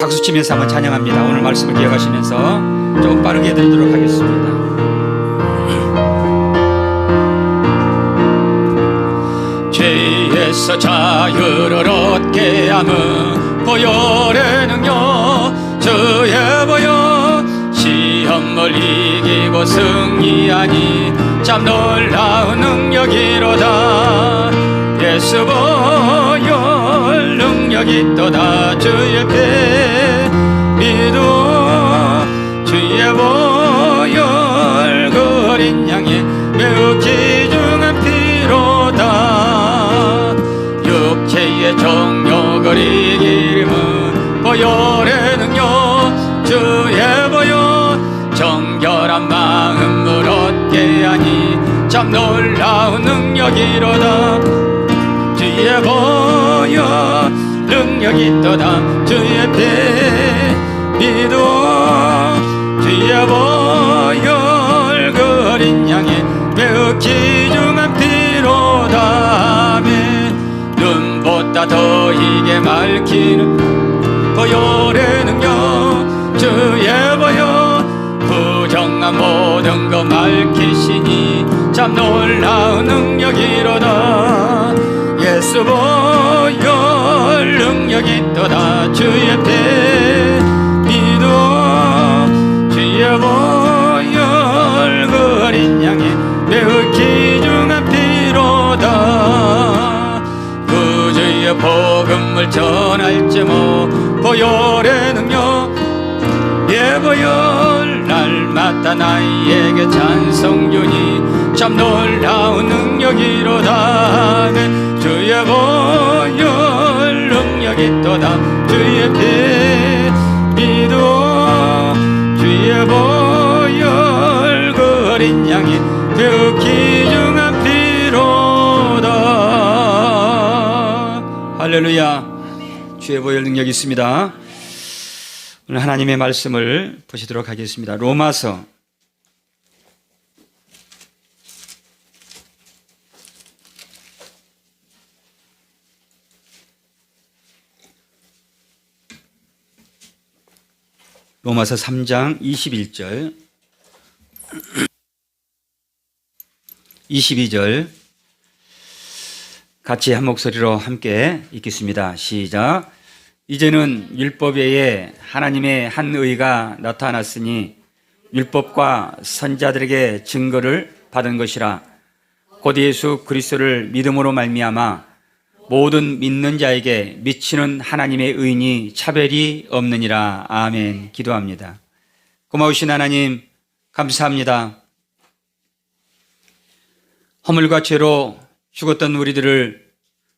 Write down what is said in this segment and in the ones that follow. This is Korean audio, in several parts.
박수치면서 한번 찬양합니다. 오늘 말씀을 기억하시면서 좀 빠르게 드리도록 하겠습니다. 죄에서 자유를 얻게 함은 보혈의 능력 주의 보혈 시험을 이기고 승리하니 참 놀라운 능력이로다. 예수 보혈 능력이 있도다. 주의 피 믿어 주의 보혈 그 어린 양의 매우 귀중한 피로다. 육체의 정욕을 이기림은 보혈의 능력 주의 보혈 정결한 마음을 얻게 하니 참 놀라운 능력이로다. 주의 보혈 능력이 있도다. 주의 피 믿어 주의 보혈 그 어린 양의 매우 귀중한 피로다. 눈보다 더 이게 맑히는 보혈의 능력 주의 보혈 부정한 모든 것 밝히시니 참 놀라운 능력이로다. 예수 보혈 능력이 있도다. 주의 피 믿어 주의 보혈 그 어린 양의 매우 귀중한 피로다. 구주의 복음을 전할지 뭐 보혈의 능력 예 보혈 날마다 나에게 찬송 주니 참 놀라운 능력이로다. 주의 보혈 능력이 있도다. 주의 피 믿어 주의 보혈 그 어린 양이 매우 귀중한 피로다. 할렐루야. 주의 보혈 능력이 있습니다. 오늘 하나님의 말씀을 보시도록 하겠습니다. 로마서 3장 21절 22절 같이 한 목소리로 함께 읽겠습니다. 시작. 이제는 율법 외에 하나님의 한 의가 나타났으니 율법과 선자들에게 증거를 받은 것이라. 곧 예수 그리스도를 믿음으로 말미암아 모든 믿는 자에게 미치는 하나님의 의인이 차별이 없느니라. 아멘. 기도합니다. 고마우신 하나님 감사합니다. 허물과 죄로 죽었던 우리들을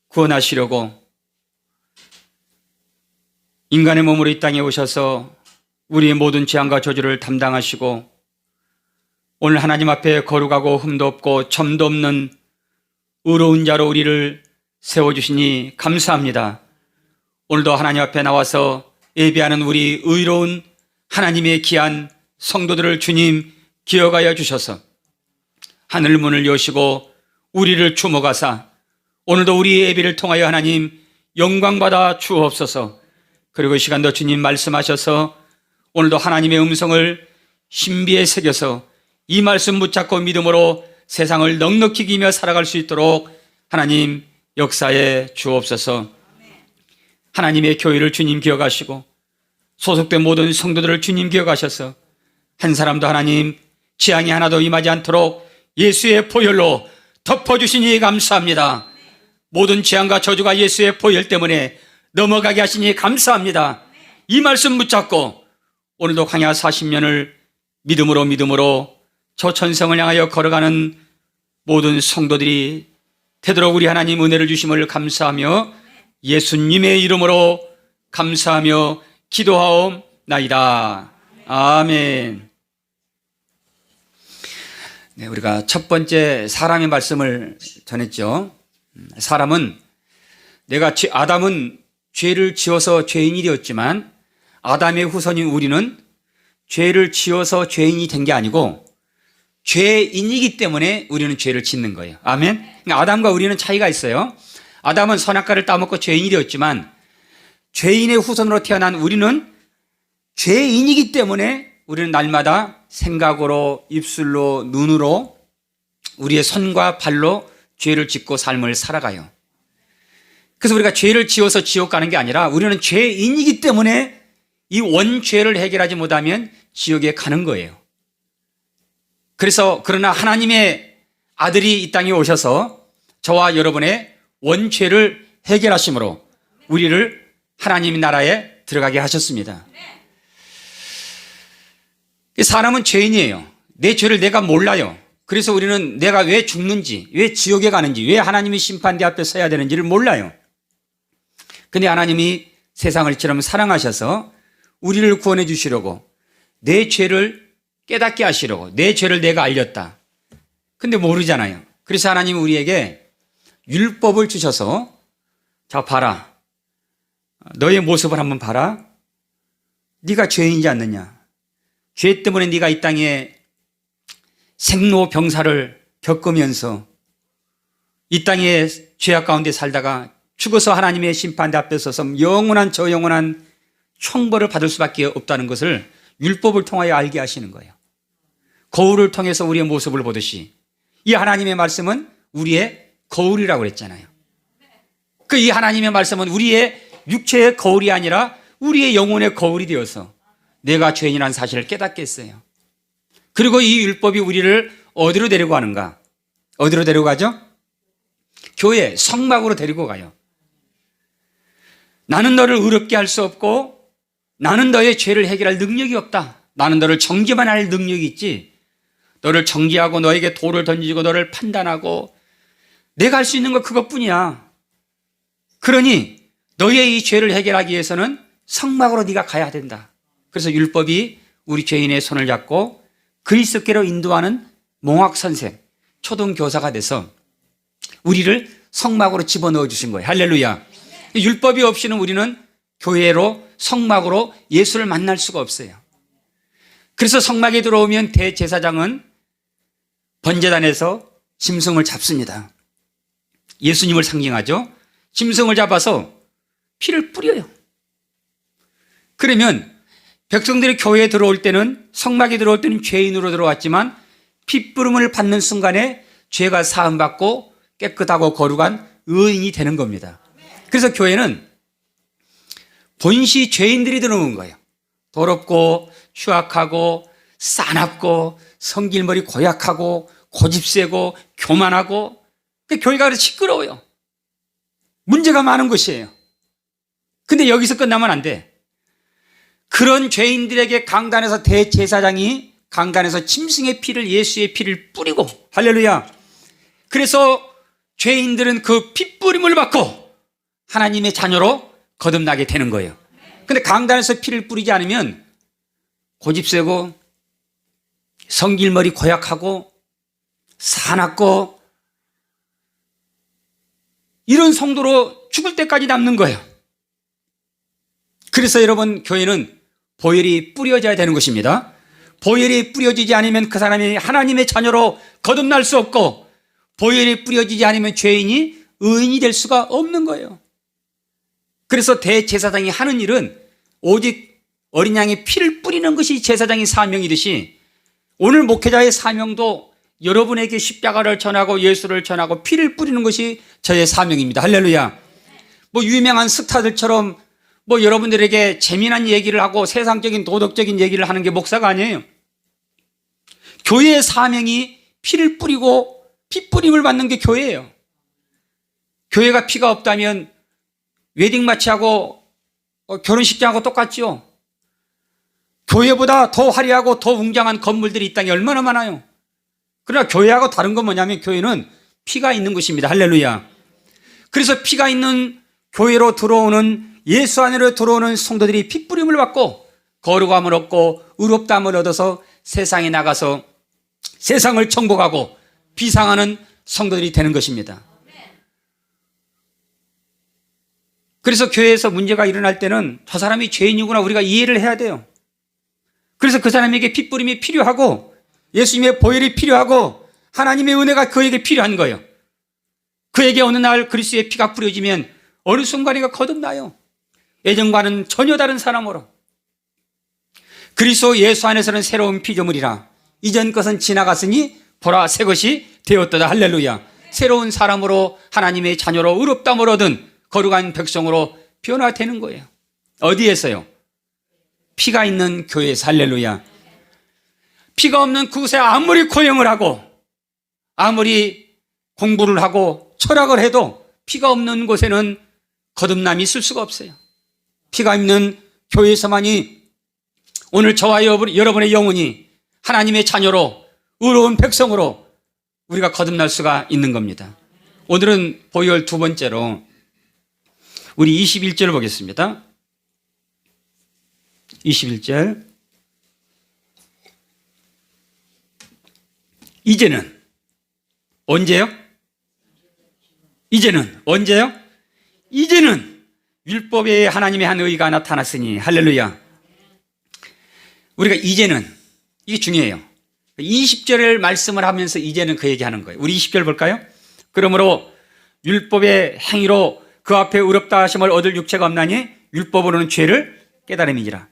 구원하시려고 인간의 몸으로 이 땅에 오셔서 우리의 모든 죄악과 저주를 담당하시고 오늘 하나님 앞에 거룩하고 흠도 없고 점도 없는 의로운 자로 우리를 세워주시니 감사합니다. 오늘도 하나님 앞에 나와서 예배하는 우리 의로운 하나님의 귀한 성도들을 주님 기억하여 주셔서 하늘 문을 여시고 우리를 주목하사 오늘도 우리의 예배를 통하여 하나님 영광받아 주옵소서. 그리고 이 시간도 주님 말씀하셔서 오늘도 하나님의 음성을 신비에 새겨서 이 말씀 붙잡고 믿음으로 세상을 넉넉히 이기며 살아갈 수 있도록 하나님 역사에 주옵소서. 하나님의 교회를 주님 기억하시고 소속된 모든 성도들을 주님 기억하셔서 한 사람도 하나님 재앙이 하나도 임하지 않도록 예수의 보혈로 덮어주시니 감사합니다. 모든 재앙과 저주가 예수의 보혈 때문에 넘어가게 하시니 감사합니다. 이 말씀 붙잡고 오늘도 광야 40년을 믿음으로 저 천성을 향하여 걸어가는 모든 성도들이 되도록 우리 하나님 은혜를 주심을 감사하며 예수님의 이름으로 감사하며 기도하옵나이다. 아멘. 네, 우리가 첫 번째 사람의 말씀을 전했죠. 사람은 아담은 죄를 지어서 죄인이 되었지만 아담의 후손인 우리는 죄를 지어서 죄인이 된 게 아니고 죄인이기 때문에 우리는 죄를 짓는 거예요. 아멘. 그러니까 아담과 우리는 차이가 있어요. 아담은 선악과를 따먹고 죄인이 되었지만 죄인의 후손으로 태어난 우리는 죄인이기 때문에 우리는 날마다 생각으로, 입술로, 눈으로, 우리의 손과 발로 죄를 짓고 삶을 살아가요. 그래서 우리가 죄를 지어서 지옥 가는 게 아니라 우리는 죄인이기 때문에 이 원죄를 해결하지 못하면 지옥에 가는 거예요. 그러나 하나님의 아들이 이 땅에 오셔서 저와 여러분의 원죄를 해결하심으로 우리를 하나님의 나라에 들어가게 하셨습니다. 사람은 죄인이에요. 내 죄를 내가 몰라요. 그래서 우리는 내가 왜 죽는지, 왜 지옥에 가는지, 왜 하나님의 심판대 앞에 서야 되는지를 몰라요. 근데 하나님이 세상을 이처럼 사랑하셔서 우리를 구원해 주시려고 내 죄를 깨닫게 하시려고 내 죄를 내가 알렸다. 근데 모르잖아요. 그래서 하나님은 우리에게 율법을 주셔서 자 봐라. 너의 모습을 한번 봐라. 네가 죄인이지 않느냐. 죄 때문에 네가 이 땅에 생로병사를 겪으면서 이 땅에 죄악 가운데 살다가 죽어서 하나님의 심판대 앞에 서서 영원한 저 영원한 형벌을 받을 수밖에 없다는 것을 율법을 통하여 알게 하시는 거예요. 거울을 통해서 우리의 모습을 보듯이 이 하나님의 말씀은 우리의 거울이라고 그랬잖아요. 이 하나님의 말씀은 우리의 육체의 거울이 아니라 우리의 영혼의 거울이 되어서 내가 죄인이라는 사실을 깨닫게 했어요. 그리고 이 율법이 우리를 어디로 데리고 가는가? 어디로 데리고 가죠? 교회, 성막으로 데리고 가요. 나는 너를 의롭게 할 수 없고 나는 너의 죄를 해결할 능력이 없다. 나는 너를 정죄만 할 능력이 있지. 너를 정죄하고 너에게 돌을 던지고 너를 판단하고 내가 할 수 있는 건 그것뿐이야. 그러니 너의 이 죄를 해결하기 위해서는 성막으로 네가 가야 된다. 그래서 율법이 우리 죄인의 손을 잡고 그리스도께로 인도하는 몽학선생, 초등교사가 돼서 우리를 성막으로 집어넣어 주신 거예요. 할렐루야. 율법이 없이는 우리는 교회로 성막으로 예수를 만날 수가 없어요. 그래서 성막에 들어오면 대제사장은 번제단에서 짐승을 잡습니다. 예수님을 상징하죠. 짐승을 잡아서 피를 뿌려요. 그러면 백성들이 교회에 들어올 때는 성막에 들어올 때는 죄인으로 들어왔지만 핏부름을 받는 순간에 죄가 사함받고 깨끗하고 거룩한 의인이 되는 겁니다. 그래서 교회는 본시 죄인들이 들어오는 거예요. 더럽고 추악하고 싸납고 성질머리 고약하고 고집세고 교만하고 교회가 그래서 시끄러워요. 문제가 많은 것이에요. 근데 여기서 끝나면 안 돼. 그런 죄인들에게 강단에서 대제사장이 강단에서 짐승의 피를 예수의 피를 뿌리고 할렐루야. 그래서 죄인들은 그 핏뿌림을 받고 하나님의 자녀로 거듭나게 되는 거예요. 근데 강단에서 피를 뿌리지 않으면 고집세고 성질머리 고약하고 사납고 이런 성도로 죽을 때까지 남는 거예요. 그래서 여러분 교회는 보혈이 뿌려져야 되는 것입니다. 보혈이 뿌려지지 않으면 그 사람이 하나님의 자녀로 거듭날 수 없고 보혈이 뿌려지지 않으면 죄인이 의인이 될 수가 없는 거예요. 그래서 대제사장이 하는 일은 오직 어린 양의 피를 뿌리는 것이 제사장의 사명이듯이 오늘 목회자의 사명도 여러분에게 십자가를 전하고 예수를 전하고 피를 뿌리는 것이 저의 사명입니다. 할렐루야. 유명한 스타들처럼 여러분들에게 재미난 얘기를 하고 세상적인 도덕적인 얘기를 하는 게 목사가 아니에요. 교회의 사명이 피를 뿌리고 피 뿌림을 받는 게 교회예요. 교회가 피가 없다면 웨딩 마치하고 결혼식장하고 똑같죠. 교회보다 더 화려하고 더 웅장한 건물들이 이 땅에 얼마나 많아요. 그러나 교회하고 다른 건 뭐냐면 교회는 피가 있는 것입니다. 할렐루야. 그래서 피가 있는 교회로 들어오는 예수 안으로 들어오는 성도들이 핏부림을 받고 거룩함을 얻고 의롭다함을 얻어서 세상에 나가서 세상을 정복하고 비상하는 성도들이 되는 것입니다. 그래서 교회에서 문제가 일어날 때는 저 사람이 죄인이구나 우리가 이해를 해야 돼요. 그래서 그 사람에게 핏부림이 필요하고 예수님의 보혈이 필요하고 하나님의 은혜가 그에게 필요한 거예요. 그에게 어느 날 그리스도의 피가 뿌려지면 어느 순간인가 거듭나요. 예전과는 전혀 다른 사람으로. 그리스도 예수 안에서는 새로운 피조물이라. 이전 것은 지나갔으니 보라 새 것이 되었도다. 할렐루야. 새로운 사람으로 하나님의 자녀로 의롭다함을 얻은 거룩한 백성으로 변화되는 거예요. 어디에서요? 피가 있는 교회에서. 할렐루야. 피가 없는 그곳에 아무리 고용을 하고 아무리 공부를 하고 철학을 해도 피가 없는 곳에는 거듭남이 있을 수가 없어요. 피가 있는 교회에서만이 오늘 저와 여러분의 영혼이 하나님의 자녀로 의로운 백성으로 우리가 거듭날 수가 있는 겁니다. 오늘은 보혈 두 번째로 우리 21절을 보겠습니다. 21절. 이제는 언제요? 이제는 언제요? 이제는 율법에 하나님의 한 의가 나타났으니. 할렐루야. 우리가 이제는, 이게 중요해요. 20절을 말씀을 하면서 이제는 그 얘기하는 거예요. 우리 20절 볼까요? 그러므로 율법의 행위로 그 앞에 의롭다 하심을 얻을 육체가 없나니 율법으로는 죄를 깨달음이니라.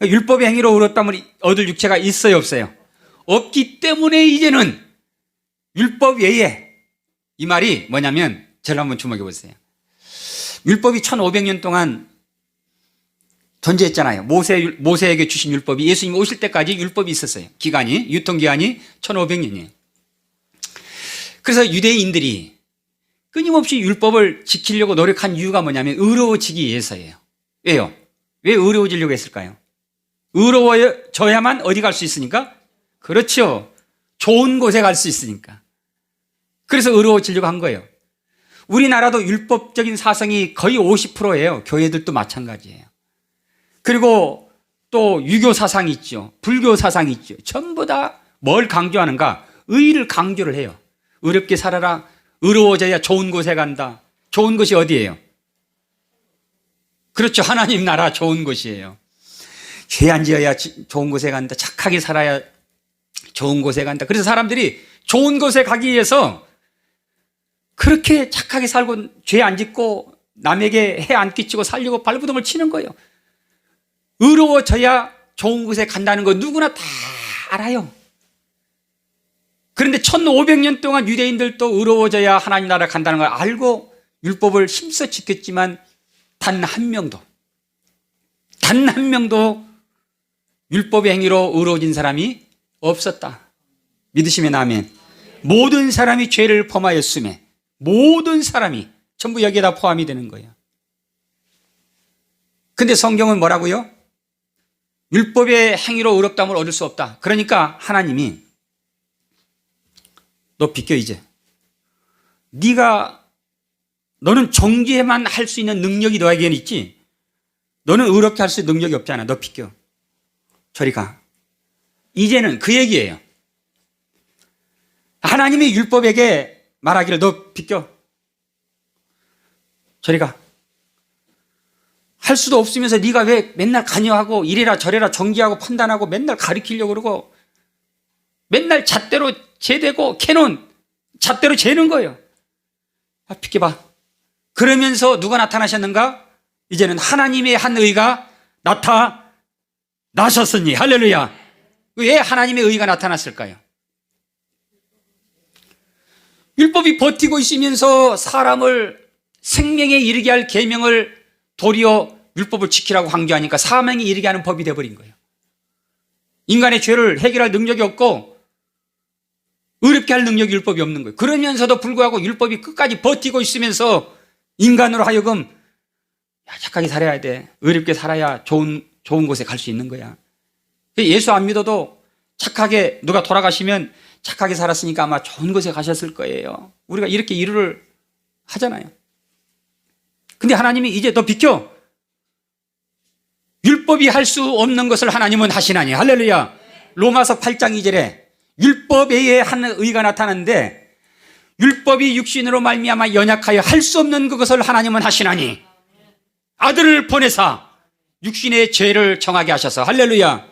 율법의 행위로 의롭다함을 얻을 육체가 있어요, 없어요? 없기 때문에 이제는 율법 외에, 이 말이 뭐냐면 저를 한번 주목해 보세요. 율법이 1500년 동안 존재했잖아요. 모세에게 주신 율법이 예수님 오실 때까지 율법이 있었어요. 기간이, 유통기간이 1500년이에요. 그래서 유대인들이 끊임없이 율법을 지키려고 노력한 이유가 뭐냐면 의로워지기 위해서예요. 왜요? 왜 의로워지려고 했을까요? 의로워져야만 어디 갈 수 있으니까? 그렇죠. 좋은 곳에 갈 수 있으니까. 그래서 의로워지려고 한 거예요. 우리나라도 율법적인 사상이 거의 50%예요. 교회들도 마찬가지예요. 그리고 또 유교 사상이 있죠. 불교 사상이 있죠. 전부 다 뭘 강조하는가? 의를 강조를 해요. 의롭게 살아라. 의로워져야 좋은 곳에 간다. 좋은 곳이 어디예요? 그렇죠. 하나님 나라 좋은 곳이에요. 죄 안 지어야 좋은 곳에 간다. 착하게 살아야 좋은 곳에 간다. 그래서 사람들이 좋은 곳에 가기 위해서 그렇게 착하게 살고 죄 안 짓고 남에게 해 안 끼치고 살려고 발버둥을 치는 거예요. 의로워져야 좋은 곳에 간다는 거 누구나 다 알아요. 그런데 1500년 동안 유대인들도 의로워져야 하나님 나라 간다는 걸 알고 율법을 힘써 지켰지만 단 한 명도 율법의 행위로 의로워진 사람이 없었다. 믿으시면 아멘. 모든 사람이 죄를 범하였음에 모든 사람이 전부 여기에 다 포함이 되는 거예요. 근데 성경은 뭐라고요? 율법의 행위로 의롭다함을 얻을 수 없다. 그러니까 하나님이 너 비켜 이제. 너는 정죄만 할 수 있는 능력이 너에게는 있지. 너는 의롭게 할 수 있는 능력이 없잖아. 너 비켜. 저리 가. 이제는 그 얘기예요. 하나님이 율법에게 말하기를 너 비켜. 저리 가. 할 수도 없으면서 네가 왜 맨날 관여하고 이래라 저래라 정지하고 판단하고 맨날 가리키려고 그러고 맨날 잣대로 재대고 캐논 잣대로 재는 거예요. 비켜봐. 그러면서 누가 나타나셨는가? 이제는 하나님의 한 의가 나타나셨으니. 할렐루야. 왜 하나님의 의가 나타났을까요? 율법이 버티고 있으면서 사람을 생명에 이르게 할 계명을 도리어 율법을 지키라고 강조하니까 사망에 이르게 하는 법이 되어버린 거예요. 인간의 죄를 해결할 능력이 없고 의롭게 할 능력이 율법이 없는 거예요. 그러면서도 불구하고 율법이 끝까지 버티고 있으면서 인간으로 하여금 착하게 살아야 돼. 의롭게 살아야 좋은 곳에 갈 수 있는 거야. 예수 안 믿어도 착하게 누가 돌아가시면 착하게 살았으니까 아마 좋은 곳에 가셨을 거예요. 우리가 이렇게 이루를 하잖아요. 근데 하나님이 이제 너 비켜. 율법이 할 수 없는 것을 하나님은 하시나니. 할렐루야. 로마서 8장 2절에 율법 외에 한 의가 나타나는데 율법이 육신으로 말미암아 연약하여 할 수 없는 그것을 하나님은 하시나니 아들을 보내사 육신의 죄를 정하게 하셔서. 할렐루야.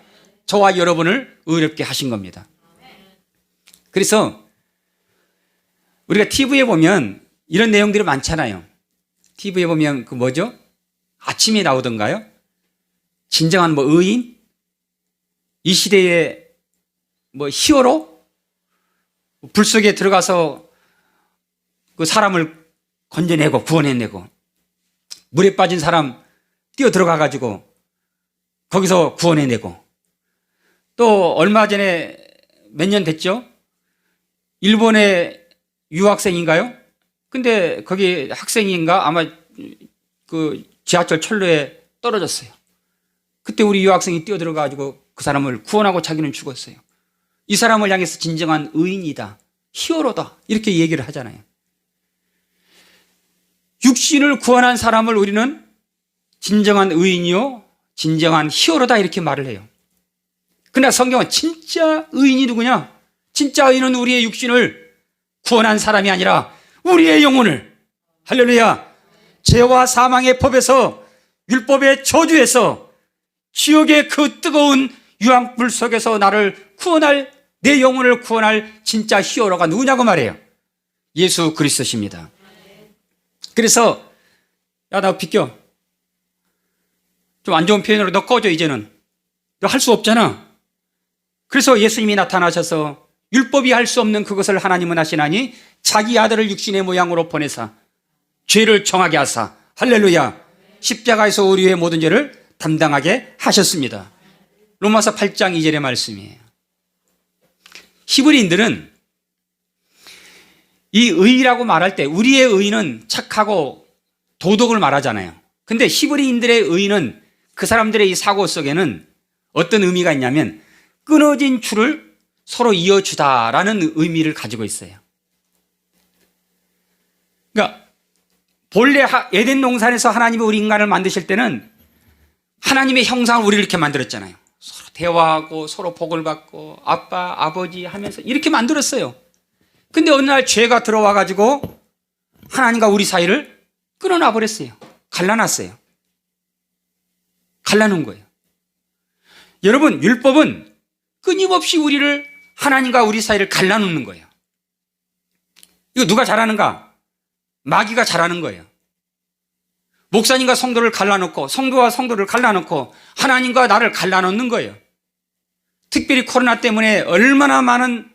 저와 여러분을 의롭게 하신 겁니다. 그래서 우리가 TV에 보면 이런 내용들이 많잖아요. TV에 보면 그 뭐죠? 아침에 나오던가요? 진정한 의인? 이 시대에 뭐 히어로? 불 속에 들어가서 그 사람을 건져내고 구원해내고, 물에 빠진 사람 뛰어 들어가 가지고 거기서 구원해내고, 또 얼마 전에 몇 년 됐죠? 일본의 유학생인가요? 근데 거기 학생인가 아마 그 지하철 철로에 떨어졌어요. 그때 우리 유학생이 뛰어 들어가 가지고 그 사람을 구원하고 자기는 죽었어요. 이 사람을 향해서 진정한 의인이다, 히어로다, 이렇게 얘기를 하잖아요. 육신을 구원한 사람을 우리는 진정한 의인이요, 진정한 히어로다, 이렇게 말을 해요. 그러나 성경은 진짜 의인이 누구냐? 진짜 의인은 우리의 육신을 구원한 사람이 아니라 우리의 영혼을, 할렐루야, 죄와 사망의 법에서, 율법의 저주에서, 지옥의 그 뜨거운 유황불 속에서 나를 구원할, 내 영혼을 구원할 진짜 히어로가 누구냐고 말해요. 예수 그리스도십니다. 그래서 야, 나 비켜, 좀 안 좋은 표현으로 너 꺼져, 이제는 너 할 수 없잖아. 그래서 예수님이 나타나셔서 율법이 할 수 없는 그것을 하나님은 하시나니 자기 아들을 육신의 모양으로 보내사 죄를 정하게 하사, 할렐루야, 십자가에서 우리의 모든 죄를 담당하게 하셨습니다. 로마서 8장 2절의 말씀이에요. 히브리인들은 이 의라고 말할 때 우리의 의는 착하고 도덕을 말하잖아요. 근데 히브리인들의 의는, 그 사람들의 이 사고 속에는 어떤 의미가 있냐면 끊어진 줄을 서로 이어주다라는 의미를 가지고 있어요. 그러니까 본래 에덴 동산에서 하나님이 우리 인간을 만드실 때는 하나님의 형상을 우리를 이렇게 만들었잖아요. 서로 대화하고 서로 복을 받고 아빠, 아버지 하면서 이렇게 만들었어요. 근데 어느 날 죄가 들어와 가지고 하나님과 우리 사이를 끊어놔 버렸어요. 갈라놨어요. 갈라놓은 거예요. 여러분, 율법은 끊임없이 우리를, 하나님과 우리 사이를 갈라놓는 거예요. 이거 누가 잘하는가? 마귀가 잘하는 거예요. 목사님과 성도를 갈라놓고, 성도와 성도를 갈라놓고 하나님과 나를 갈라놓는 거예요. 특별히 코로나 때문에 얼마나 많은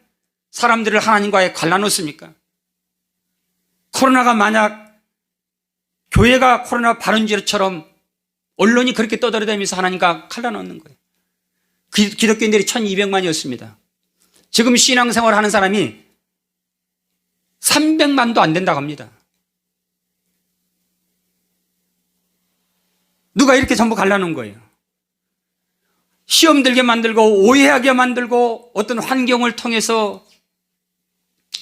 사람들을 하나님과에 갈라놓습니까? 코로나가 만약 교회가 코로나 발원지처럼 언론이 그렇게 떠들어다니면서 하나님과 갈라놓는 거예요. 기독교인들이 1200만이었습니다. 지금 신앙생활 하는 사람이 300만도 안 된다고 합니다. 누가 이렇게 전부 갈라놓은 거예요. 시험 들게 만들고 오해하게 만들고 어떤 환경을 통해서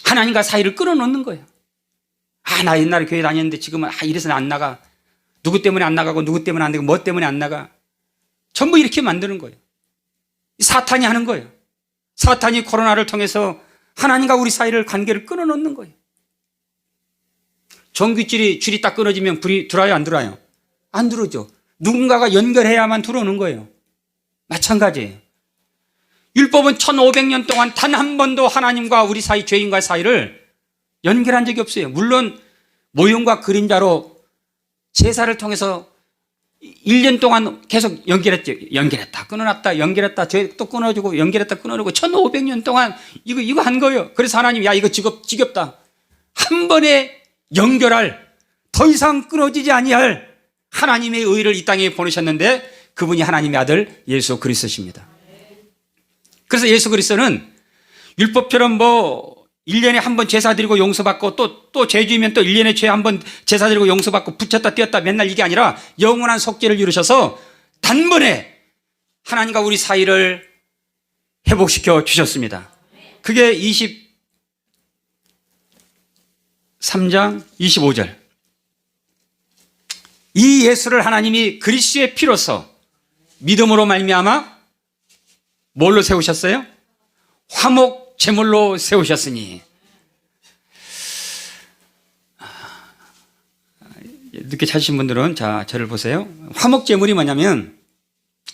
하나님과 사이를 끊어놓는 거예요. 아, 나 옛날에 교회 다녔는데 지금은 이래서 안 나가. 누구 때문에 안 나가고 누구 때문에 안 되고 뭐 때문에 안 나가. 전부 이렇게 만드는 거예요. 사탄이 하는 거예요. 사탄이 코로나를 통해서 하나님과 우리 사이를, 관계를 끊어놓는 거예요. 전기줄이 딱 끊어지면 불이 들어와요, 안 들어와요? 안 들어오죠. 누군가가 연결해야만 들어오는 거예요. 마찬가지예요. 율법은 1500년 동안 단 한 번도 하나님과 우리 사이, 죄인과 사이를 연결한 적이 없어요. 물론 모형과 그림자로 제사를 통해서 1년 동안 계속 연결했죠. 연결했다, 끊어놨다, 연결했다, 또 끊어주고, 연결했다, 끊어주고, 1500년 동안 이거 한 거예요. 그래서 하나님, 야, 이거 지겹다. 한 번에 연결할, 더 이상 끊어지지 아니할 하나님의 의를 이 땅에 보내셨는데 그분이 하나님의 아들 예수 그리스도십니다. 그래서 예수 그리스도는 율법처럼 뭐 1년에 한 번 제사 드리고 용서받고 또 죄지으면 또 1년에 죄 한 번 제사 드리고 용서받고 붙였다 띄었다 맨날 이게 아니라 영원한 속죄를 이루셔서 단번에 하나님과 우리 사이를 회복시켜 주셨습니다. 그게 23장 25절. 이 예수를 하나님이 그리스도의 피로서 믿음으로 말미암아 뭘로 세우셨어요? 화목 제물로 세우셨으니. 늦게 찾으신 분들은 자, 저를 보세요. 화목 제물이 뭐냐면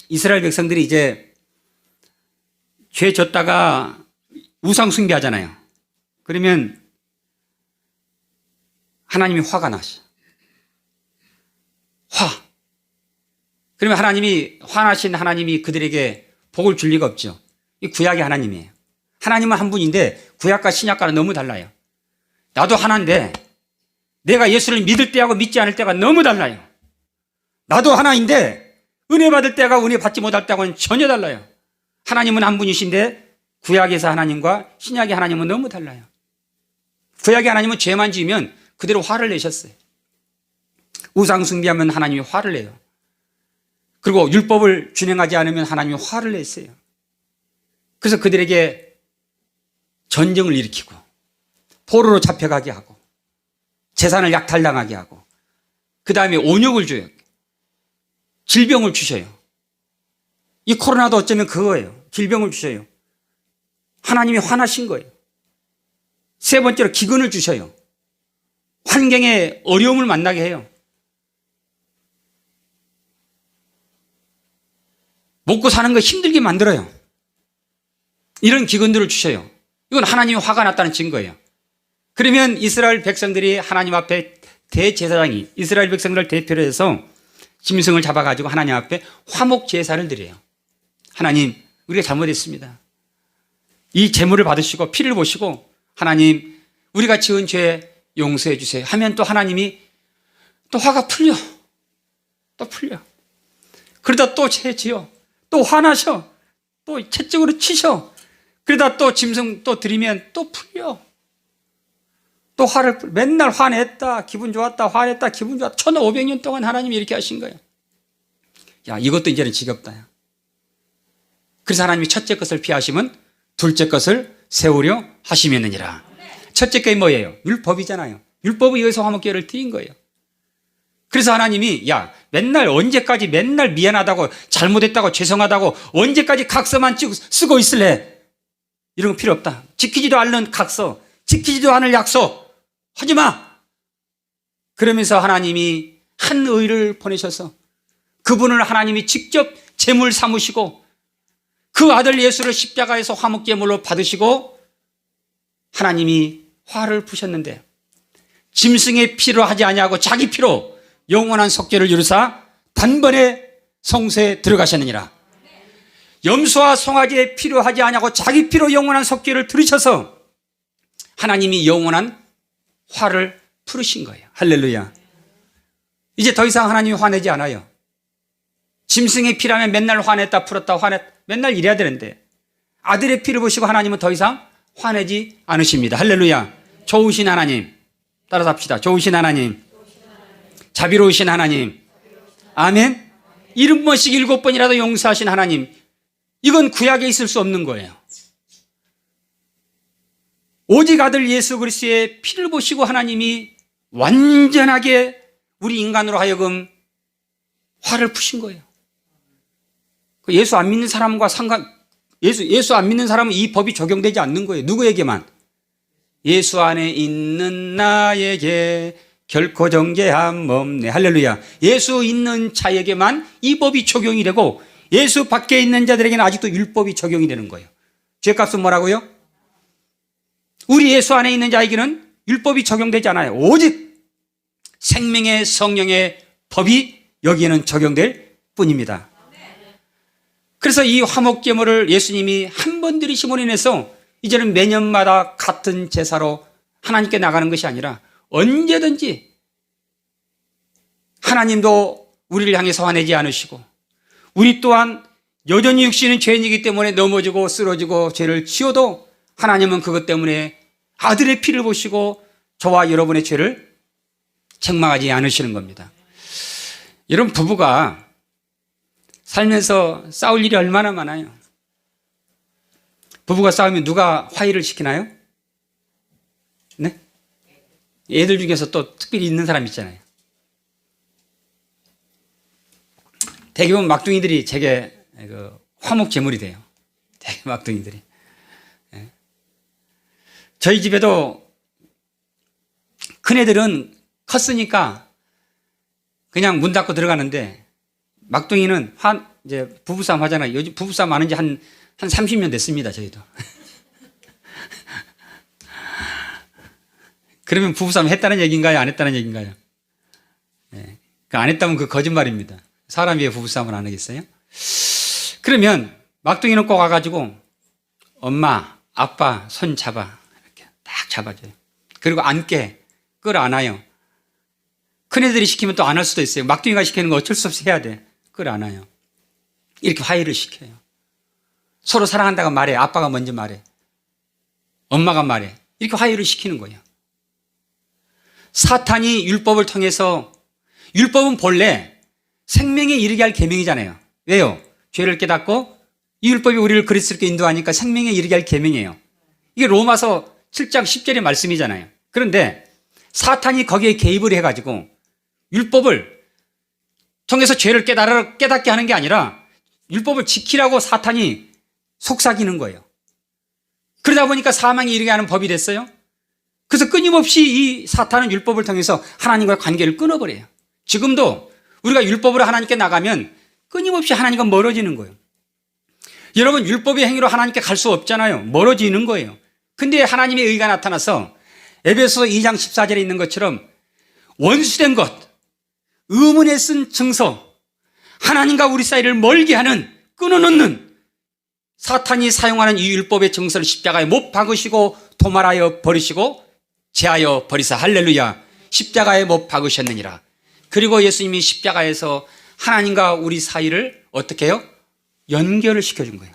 이스라엘 백성들이 이제 죄 졌다가 우상 숭배하잖아요. 그러면 하나님이 화가 나셔. 그러면 하나님이, 화나신 하나님이 그들에게 복을 줄 리가 없죠. 이 구약의 하나님이에요. 하나님은 한 분인데 구약과 신약과는 너무 달라요. 나도 하나인데 내가 예수를 믿을 때하고 믿지 않을 때가 너무 달라요. 나도 하나인데 은혜 받을 때가 은혜 받지 못할 때하고는 전혀 달라요. 하나님은 한 분이신데 구약에서 하나님과 신약의 하나님은 너무 달라요. 구약의 하나님은 죄만 지으면 그대로 화를 내셨어요. 우상 숭배하면 하나님이 화를 내요. 그리고 율법을 준행하지 않으면 하나님이 화를 냈어요. 그래서 그들에게 전쟁을 일으키고 포로로 잡혀가게 하고 재산을 약탈당하게 하고 그 다음에 온역을 줘요. 질병을 주셔요. 이 코로나도 어쩌면 그거예요. 질병을 주셔요. 하나님이 화나신 거예요. 세 번째로 기근을 주셔요. 환경에 어려움을 만나게 해요. 먹고 사는 거 힘들게 만들어요. 이런 기근들을 주셔요. 이건 하나님이 화가 났다는 증거예요. 그러면 이스라엘 백성들이 하나님 앞에 대제사장이 이스라엘 백성들을 대표로 해서 짐승을 잡아가지고 하나님 앞에 화목 제사를 드려요. 하나님, 우리가 잘못했습니다. 이 제물을 받으시고 피를 보시고 하나님, 우리가 지은 죄 용서해 주세요 하면 또 하나님이 또 화가 풀려. 또 풀려. 그러다 또 죄지어. 또 화나셔. 또 채찍으로 치셔. 그러다 또 짐승 또 드리면 또 풀려. 또 맨날 화냈다, 기분 좋았다, 화냈다, 기분 좋았다. 1500년 동안 하나님이 이렇게 하신 거예요. 야, 이것도 이제는 지겹다. 그래서 하나님이 첫째 것을 피하시면 둘째 것을 세우려 하시면느니라. 첫째 것이 뭐예요? 율법이잖아요. 율법에 의해서 화목제를 드린 거예요. 그래서 하나님이 야, 맨날 언제까지 맨날 미안하다고 잘못했다고 죄송하다고 언제까지 각서만 쓰고 있을래? 이런 거 필요 없다. 지키지도 않는 각서, 지키지도 않을 약속 하지 마. 그러면서 하나님이 한 의를 보내셔서 그분을 하나님이 직접 제물 삼으시고 그 아들 예수를 십자가에서 화목제물로 받으시고 하나님이 화를 푸셨는데 짐승의 피로 하지 아니하고 자기 피로 영원한 속죄를 이루사 단번에 성소에 들어가셨느니라. 염소와 송아지의 피로 하지 아니하고 자기 피로 영원한 속죄를 들으셔서 하나님이 영원한 화를 풀으신 거예요. 할렐루야. 이제 더 이상 하나님이 화내지 않아요. 짐승의 피라면 맨날 화냈다 풀었다 맨날 이래야 되는데 아들의 피를 보시고 하나님은 더 이상 화내지 않으십니다. 할렐루야. 좋으신 하나님, 따라서 합시다. 좋으신 하나님, 자비로우신 하나님, 아멘. 7번씩 7번이라도 용서하신 하나님, 이건 구약에 있을 수 없는 거예요. 오직 아들 예수 그리스도의 피를 보시고 하나님이 완전하게 우리 인간으로 하여금 화를 푸신 거예요. 예수 안 믿는 사람과 예수 안 믿는 사람은 이 법이 적용되지 않는 거예요. 누구에게만? 예수 안에 있는 나에게 결코 정죄함 없네. 할렐루야. 예수 있는 자에게만 이 법이 적용이 되고 예수 밖에 있는 자들에게는 아직도 율법이 적용이 되는 거예요. 죄값은 뭐라고요? 우리 예수 안에 있는 자에게는 율법이 적용되지 않아요. 오직 생명의 성령의 법이 여기에는 적용될 뿐입니다. 그래서 이 화목제물을 예수님이 한 번 드리심으로 인해서 이제는 매년마다 같은 제사로 하나님께 나가는 것이 아니라 언제든지 하나님도 우리를 향해서 화내지 않으시고 우리 또한 여전히 육신은 죄인이기 때문에 넘어지고 쓰러지고 죄를 지어도 하나님은 그것 때문에 아들의 피를 보시고 저와 여러분의 죄를 책망하지 않으시는 겁니다. 여러분, 부부가 살면서 싸울 일이 얼마나 많아요. 부부가 싸우면 누가 화해를 시키나요? 네? 애들 중에서 또 특별히 있는 사람 있잖아요. 대부분 막둥이들이 제게 화목 제물이 돼요. 되게 막둥이들이. 네. 저희 집에도 큰애들은 컸으니까 그냥 문 닫고 들어가는데 막둥이는 이제 부부싸움 하잖아요. 요즘 부부싸움 하는 지 한 30년 됐습니다, 저희도. 그러면 부부싸움 했다는 얘기인가요? 안 했다는 얘기인가요? 네. 안 했다면 그 거짓말입니다. 사람이 왜 부부싸움을 안 하겠어요? 그러면 막둥이는 꼭 와가지고 엄마, 아빠 손 잡아. 이렇게 딱 잡아줘요. 그리고 앉게 끌어안아요. 큰애들이 시키면 또 안 할 수도 있어요. 막둥이가 시키는 거 어쩔 수 없이 해야 돼. 끌어안아요. 이렇게 화해를 시켜요. 서로 사랑한다고 말해. 아빠가 먼저 말해. 엄마가 말해. 이렇게 화해를 시키는 거예요. 사탄이 율법을 통해서, 율법은 본래 생명에 이르게 할 계명이잖아요. 왜요? 죄를 깨닫고 이 율법이 우리를 그리스도께 인도하니까 생명에 이르게 할 계명이에요. 이게 로마서 7장 10절의 말씀이잖아요. 그런데 사탄이 거기에 개입을 해가지고 율법을 통해서 죄를 깨닫게 하는 게 아니라 율법을 지키라고 사탄이 속삭이는 거예요. 그러다 보니까 사망에 이르게 하는 법이 됐어요. 그래서 끊임없이 이 사탄은 율법을 통해서 하나님과의 관계를 끊어버려요. 지금도 우리가 율법으로 하나님께 나가면 끊임없이 하나님과 멀어지는 거예요. 여러분, 율법의 행위로 하나님께 갈 수 없잖아요. 멀어지는 거예요. 근데 하나님의 의가 나타나서 에베소서 2장 14절에 있는 것처럼 원수된 것, 의문에 쓴 증서, 하나님과 우리 사이를 멀게 하는, 끊어놓는 사탄이 사용하는 이 율법의 증서를 십자가에 못 박으시고 도말하여 버리시고 제하여 버리사. 할렐루야. 십자가에 못 박으셨느니라. 그리고 예수님이 십자가에서 하나님과 우리 사이를 어떻게 해요? 연결을 시켜준 거예요.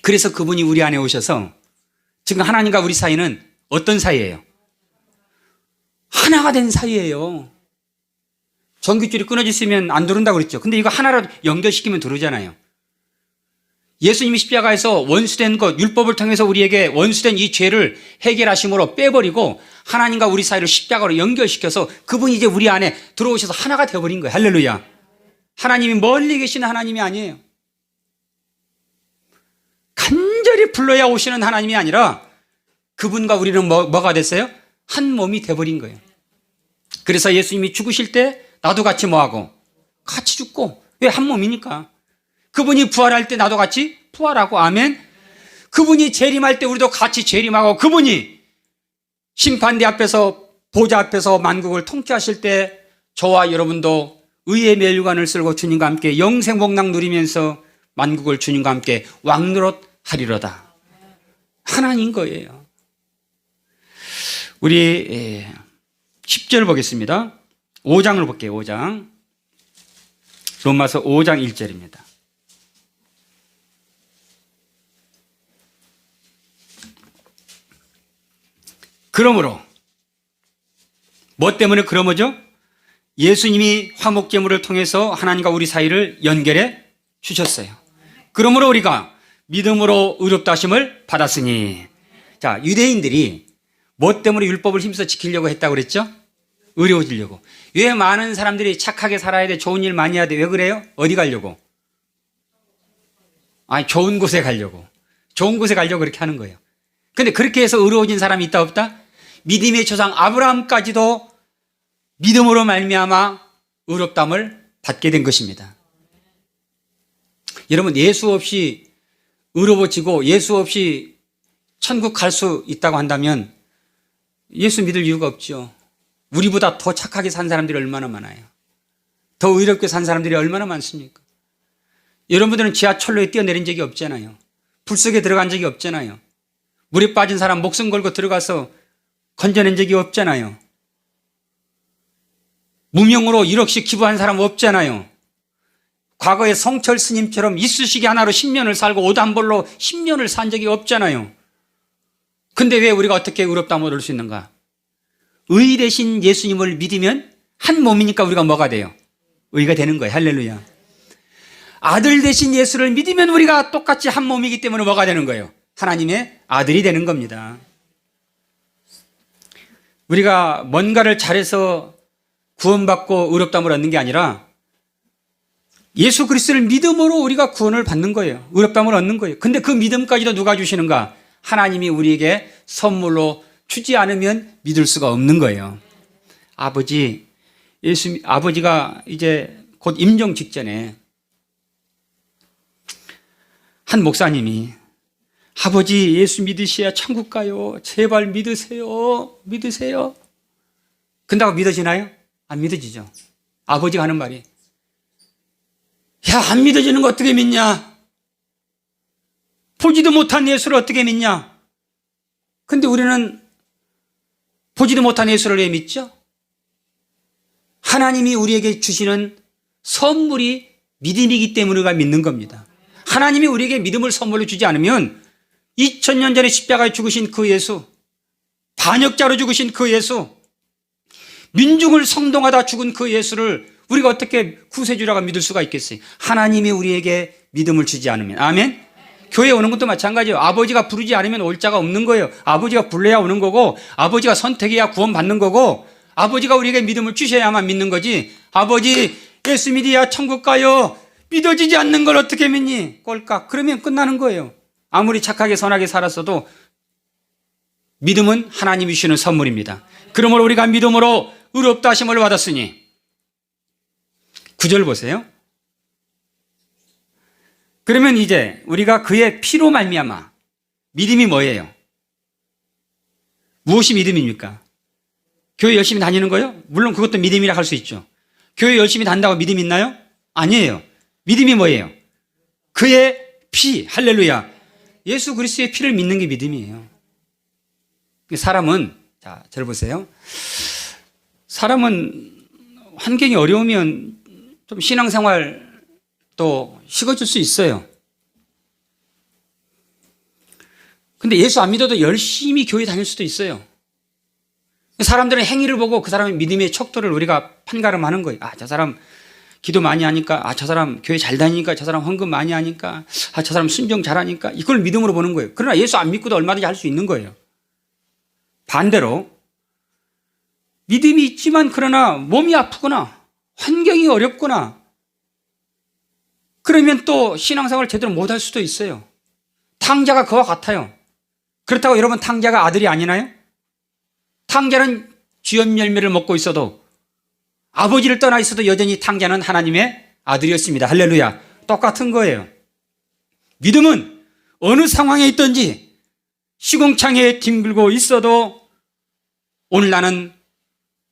그래서 그분이 우리 안에 오셔서 지금 하나님과 우리 사이는 어떤 사이예요? 하나가 된 사이예요. 전깃줄이 끊어졌으면 안 들어온다고 그랬죠. 근데 이거 하나로 연결시키면 들어오잖아요. 예수님이 십자가에서 원수된 것, 율법을 통해서 우리에게 원수된 이 죄를 해결하심으로 빼버리고 하나님과 우리 사이를 십자가로 연결시켜서 그분이 이제 우리 안에 들어오셔서 하나가 되어버린 거예요. 할렐루야. 하나님이 멀리 계시는 하나님이 아니에요. 간절히 불러야 오시는 하나님이 아니라 그분과 우리는 뭐가 됐어요? 한 몸이 되어버린 거예요. 그래서 예수님이 죽으실 때 나도 같이 뭐하고? 같이 죽고. 왜? 한 몸이니까. 그분이 부활할 때 나도 같이 부활하고. 아멘. 그분이 재림할 때 우리도 같이 재림하고, 그분이 심판대 앞에서, 보좌 앞에서 만국을 통치하실 때 저와 여러분도 의의 멸류관을 쓸고 주님과 함께 영생복락 누리면서 만국을 주님과 함께 왕노릇하리로다. 하나님 거예요. 우리 10절 보겠습니다. 5장을 볼게요. 5장. 로마서 5장 1절입니다. 그러므로 뭐 때문에 그러므죠? 예수님이 화목제물을 통해서 하나님과 우리 사이를 연결해 주셨어요. 그러므로 우리가 믿음으로 의롭다 하심을 받았으니. 자, 유대인들이 뭐 때문에 율법을 힘써 지키려고 했다고 그랬죠? 의로워지려고. 왜 많은 사람들이 착하게 살아야 돼, 좋은 일 많이 해야 돼? 왜 그래요? 어디 가려고? 아니, 좋은 곳에 가려고. 좋은 곳에 가려고 그렇게 하는 거예요. 근데 그렇게 해서 의로워진 사람이 있다 없다? 믿음의 조상 아브라함까지도 믿음으로 말미암아 의롭다함을 받게 된 것입니다. 여러분, 예수 없이 의로워지고 예수 없이 천국 갈 수 있다고 한다면 예수 믿을 이유가 없죠. 우리보다 더 착하게 산 사람들이 얼마나 많아요. 더 의롭게 산 사람들이 얼마나 많습니까? 여러분들은 지하철로에 뛰어내린 적이 없잖아요. 불 속에 들어간 적이 없잖아요. 물에 빠진 사람 목숨 걸고 들어가서 건져낸 적이 없잖아요. 무명으로 1억씩 기부한 사람 없잖아요. 과거에 성철 스님처럼 이쑤시개 하나로 10년을 살고 옷 한 벌로 10년을 산 적이 없잖아요. 근데 왜 우리가 어떻게 의롭다함을 얻을 수 있는가? 의 대신 예수님을 믿으면 한 몸이니까 우리가 뭐가 돼요? 의가 되는 거예요. 할렐루야. 아들 대신 예수를 믿으면 우리가 똑같이 한 몸이기 때문에 뭐가 되는 거예요? 하나님의 아들이 되는 겁니다. 우리가 뭔가를 잘해서 구원받고 의롭다함을 얻는 게 아니라 예수 그리스도를 믿음으로 우리가 구원을 받는 거예요. 의롭다함을 얻는 거예요. 근데 그 믿음까지도 누가 주시는가? 하나님이 우리에게 선물로 주지 않으면 믿을 수가 없는 거예요. 아버지가 이제 곧 임종 직전에 한 목사님이 아버지 예수 믿으셔야 천국 가요. 제발 믿으세요. 믿으세요. 근다고 믿어지나요? 안 믿어지죠. 아버지가 하는 말이 야, 안 믿어지는 거 어떻게 믿냐? 보지도 못한 예수를 어떻게 믿냐? 근데 우리는 보지도 못한 예수를 왜 믿죠? 하나님이 우리에게 주시는 선물이 믿음이기 때문에 우리가 믿는 겁니다. 하나님이 우리에게 믿음을 선물로 주지 않으면 2000년 전에 십자가에 죽으신 그 예수, 반역자로 죽으신 그 예수, 민중을 성동하다 죽은 그 예수를 우리가 어떻게 구세주라고 믿을 수가 있겠어요? 하나님이 우리에게 믿음을 주지 않으면. 아멘? 교회에 오는 것도 마찬가지예요. 아버지가 부르지 않으면 올 자가 없는 거예요. 아버지가 불러야 오는 거고, 아버지가 선택해야 구원받는 거고, 아버지가 우리에게 믿음을 주셔야만 믿는 거지. 아버지 예수 믿어야 천국 가요. 믿어지지 않는 걸 어떻게 믿니? 꼴깍. 그러면 끝나는 거예요. 아무리 착하게 선하게 살았어도 믿음은 하나님이 주시는 선물입니다. 그러므로 우리가 믿음으로 의롭다 하심을 받았으니 9절 보세요. 그러면 이제 우리가 그의 피로 말미암아, 믿음이 뭐예요? 무엇이 믿음입니까? 교회 열심히 다니는 거요? 물론 그것도 믿음이라 할 수 있죠. 교회 열심히 다닌다고 믿음 있나요? 아니에요. 믿음이 뭐예요? 그의 피, 할렐루야. 예수 그리스도의 피를 믿는 게 믿음이에요. 사람은, 자, 저를 보세요. 사람은 환경이 어려우면 좀 신앙생활도 식어질 수 있어요. 근데 예수 안 믿어도 열심히 교회 다닐 수도 있어요. 사람들은 행위를 보고 그 사람의 믿음의 척도를 우리가 판가름하는 거예요. 아, 저 사람 기도 많이 하니까, 아, 저 사람 교회 잘 다니니까, 저 사람 헌금 많이 하니까, 아, 저 사람 순종 잘하니까, 이걸 믿음으로 보는 거예요. 그러나 예수 안 믿고도 얼마든지 할 수 있는 거예요. 반대로 믿음이 있지만 그러나 몸이 아프거나 환경이 어렵거나 그러면 또 신앙생활을 제대로 못할 수도 있어요. 탕자가 그와 같아요. 그렇다고 여러분 탕자가 아들이 아니나요? 탕자는 쥐염 열매를 먹고 있어도 아버지를 떠나 있어도 여전히 탕자는 하나님의 아들이었습니다. 할렐루야. 똑같은 거예요. 믿음은 어느 상황에 있든지 시궁창에 뒹굴고 있어도 오늘 나는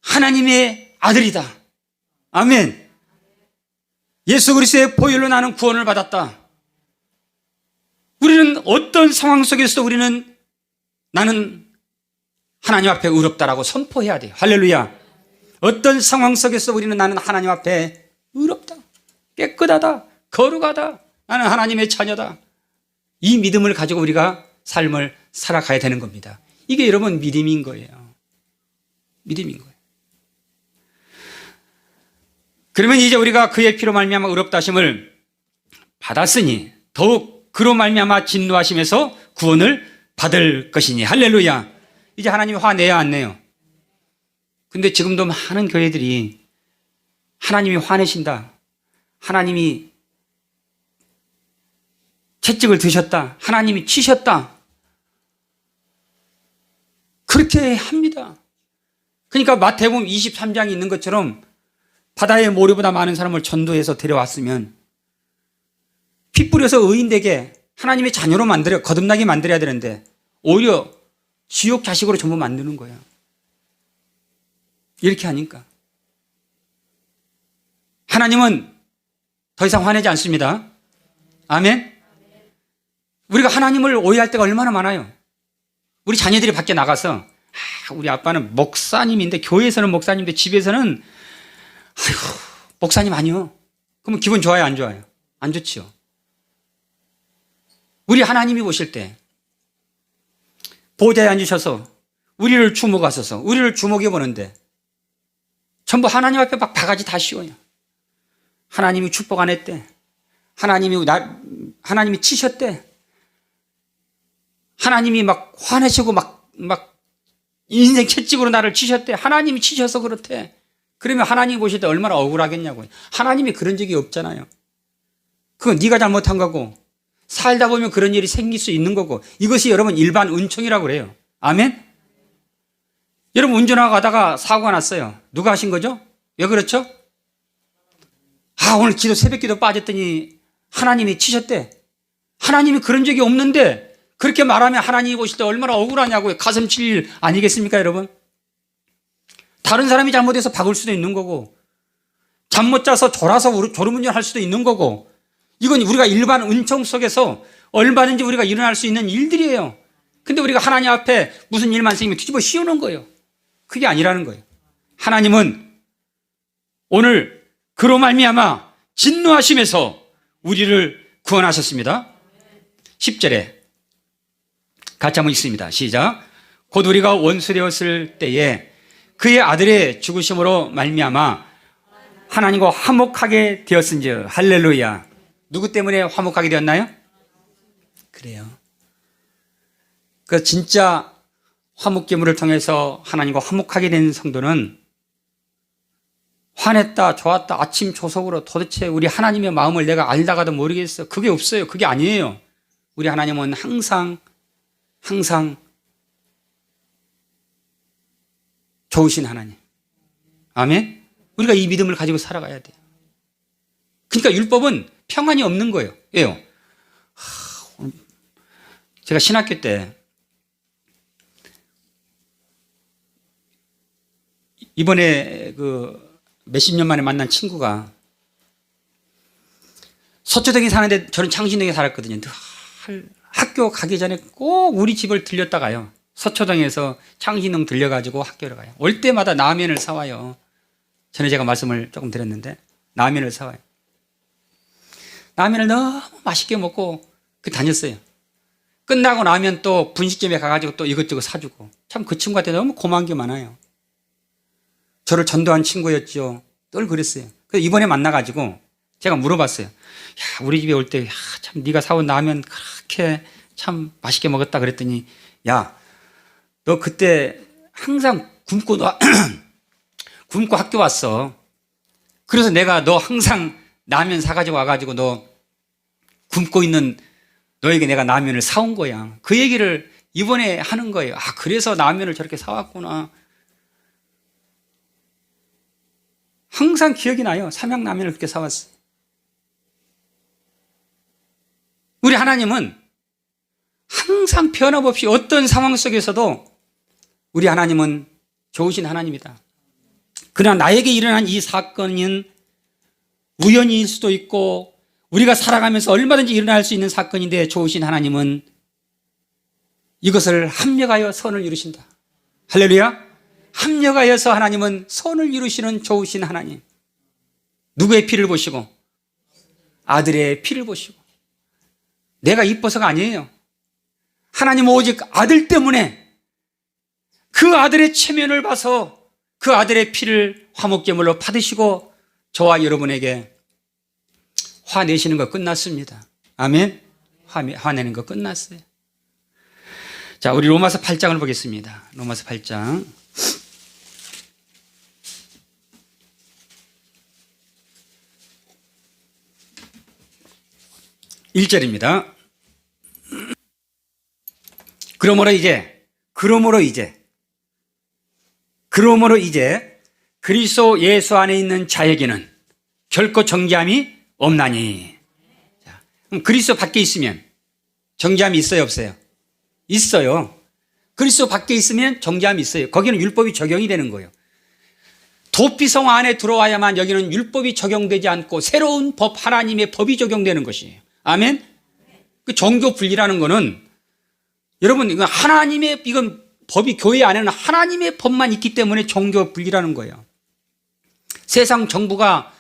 하나님의 아들이다. 아멘. 예수 그리스도의 보혈로 나는 구원을 받았다. 우리는 어떤 상황 속에서도 우리는 나는 하나님 앞에 의롭다라고 선포해야 돼요. 할렐루야. 어떤 상황 속에서 우리는 나는 하나님 앞에 의롭다, 깨끗하다, 거룩하다, 나는 하나님의 자녀다. 이 믿음을 가지고 우리가 삶을 살아가야 되는 겁니다. 이게 여러분 믿음인 거예요. 믿음인 거예요. 그러면 이제 우리가 그의 피로 말미암아 의롭다 하심을 받았으니 더욱 그로 말미암아 진노하심에서 구원을 받을 것이니. 할렐루야. 이제 하나님이 화내야 안 내요? 근데 지금도 많은 교회들이 하나님이 화내신다, 하나님이 채찍을 드셨다, 하나님이 치셨다, 그렇게 합니다. 그러니까 마태복음 23장에 있는 것처럼 바다의 모래보다 많은 사람을 전도해서 데려왔으면 피 뿌려서 의인되게 하나님의 자녀로 만들어 거듭나게 만들어야 되는데 오히려 지옥 자식으로 전부 만드는 거예요. 이렇게 하니까 하나님은 더 이상 화내지 않습니다. 아멘. 우리가 하나님을 오해할 때가 얼마나 많아요. 우리 자녀들이 밖에 나가서 우리 아빠는 목사님인데, 교회에서는 목사님인데 집에서는 목사님 아니요. 그러면 기분 좋아요, 안 좋아요? 안 좋지요. 우리 하나님이 보실 때 보좌에 앉으셔서 우리를 주목하셔서 우리를 주목해 보는데 전부 하나님 앞에 막 바가지 다 씌워요. 하나님이 축복 안 했대, 하나님이 치셨대, 하나님이 막 화내시고 막 인생 채찍으로 나를 치셨대, 하나님이 치셔서 그렇대. 그러면 하나님이 보실 때 얼마나 억울하겠냐고요. 하나님이 그런 적이 없잖아요. 그건 네가 잘못한 거고, 살다 보면 그런 일이 생길 수 있는 거고, 이것이 여러분 일반 은총이라고 그래요. 아멘? 여러분 운전하고 가다가 사고가 났어요. 누가 하신 거죠? 왜 그렇죠? 아, 오늘 새벽 기도 빠졌더니 하나님이 치셨대. 하나님이 그런 적이 없는데 그렇게 말하면 하나님이 보실 때 얼마나 억울하냐고요. 가슴 칠 일 아니겠습니까, 여러분? 다른 사람이 잘못해서 박을 수도 있는 거고, 잠 못 자서 졸아서 졸음운전할 수도 있는 거고, 이건 우리가 일반 은총 속에서 얼마든지 우리가 일어날 수 있는 일들이에요. 근데 우리가 하나님 앞에 무슨 일만 생기면 뒤집어 씌우는 거예요. 그게 아니라는 거예요. 하나님은 오늘 그로 말미암아 진노하심에서 우리를 구원하셨습니다. 10절에 같이 한번 읽습니다. 시작. 곧 우리가 원수되었을 때에 그의 아들의 죽으심으로 말미암아 하나님과 화목하게 되었은즉. 할렐루야. 누구 때문에 화목하게 되었나요? 그래요. 그 진짜 화목제물을 통해서 하나님과 화목하게 된 성도는 화냈다, 좋았다, 아침 조석으로 도대체 우리 하나님의 마음을 내가 알다가도 모르겠어. 그게 없어요. 그게 아니에요. 우리 하나님은 항상 좋으신 하나님. 아멘? 우리가 이 믿음을 가지고 살아가야 돼요. 그러니까 율법은 평안이 없는 거예요. 왜요? 제가 신학교 때 이번에 몇십 년 만에 만난 친구가 서초동에 사는데 저는 창신동에 살았거든요. 학교 가기 전에 꼭 우리 집을 들렸다가요. 서초동에서 창신동 들려가지고 학교를 가요. 올 때마다 라면을 사와요. 전에 제가 말씀을 조금 드렸는데 라면을 사와요. 라면을 너무 맛있게 먹고 다녔어요. 끝나고 나면 또 분식점에 가가지고 또 이것저것 사주고. 참 그 친구한테 너무 고마운 게 많아요. 저를 전도한 친구였죠. 늘 그랬어요. 그래서 이번에 만나가지고 제가 물어봤어요. 야, 우리 집에 올 때 참 네가 사온 라면 그렇게 참 맛있게 먹었다 그랬더니, 야, 너 그때 항상 굶고 굶고 학교 왔어. 그래서 내가 너 항상 라면 사가지고 와가지고 너 굶고 있는 너에게 내가 라면을 사온 거야. 그 얘기를 이번에 하는 거예요. 아, 그래서 라면을 저렇게 사왔구나. 항상 기억이 나요. 삼양라면을 그렇게 사왔어요. 우리 하나님은 항상 변함없이 어떤 상황 속에서도 우리 하나님은 좋으신 하나님이다. 그러나 나에게 일어난 이 사건은 우연일 수도 있고 우리가 살아가면서 얼마든지 일어날 수 있는 사건인데 좋으신 하나님은 이것을 합력하여 선을 이루신다. 할렐루야. 합력하여서 하나님은 선을 이루시는 좋으신 하나님. 누구의 피를 보시고? 아들의 피를 보시고. 내가 이뻐서가 아니에요. 하나님은 오직 아들 때문에 그 아들의 체면을 봐서 그 아들의 피를 화목제물로 받으시고 저와 여러분에게 화내시는 거 끝났습니다. 아멘. 화내는 거 끝났어요. 자, 우리 로마서 8장을 보겠습니다. 로마서 8장. 1절입니다. 그러므로 이제 그리스도 예수 안에 있는 자에게는 결코 정죄함이 없나니. 자, 그럼 그리스도 밖에 있으면 정죄함이 있어요, 없어요? 있어요. 그리스도 밖에 있으면 정죄함이 있어요. 거기는 율법이 적용이 되는 거예요. 도피성 안에 들어와야만 여기는 율법이 적용되지 않고 새로운 법, 하나님의 법이 적용되는 것이에요. 아멘? 그 종교 분리라는 거는 여러분, 이건 이건 법이 교회 안에는 하나님의 법만 있기 때문에 종교 분리라는 거예요. 세상 정부가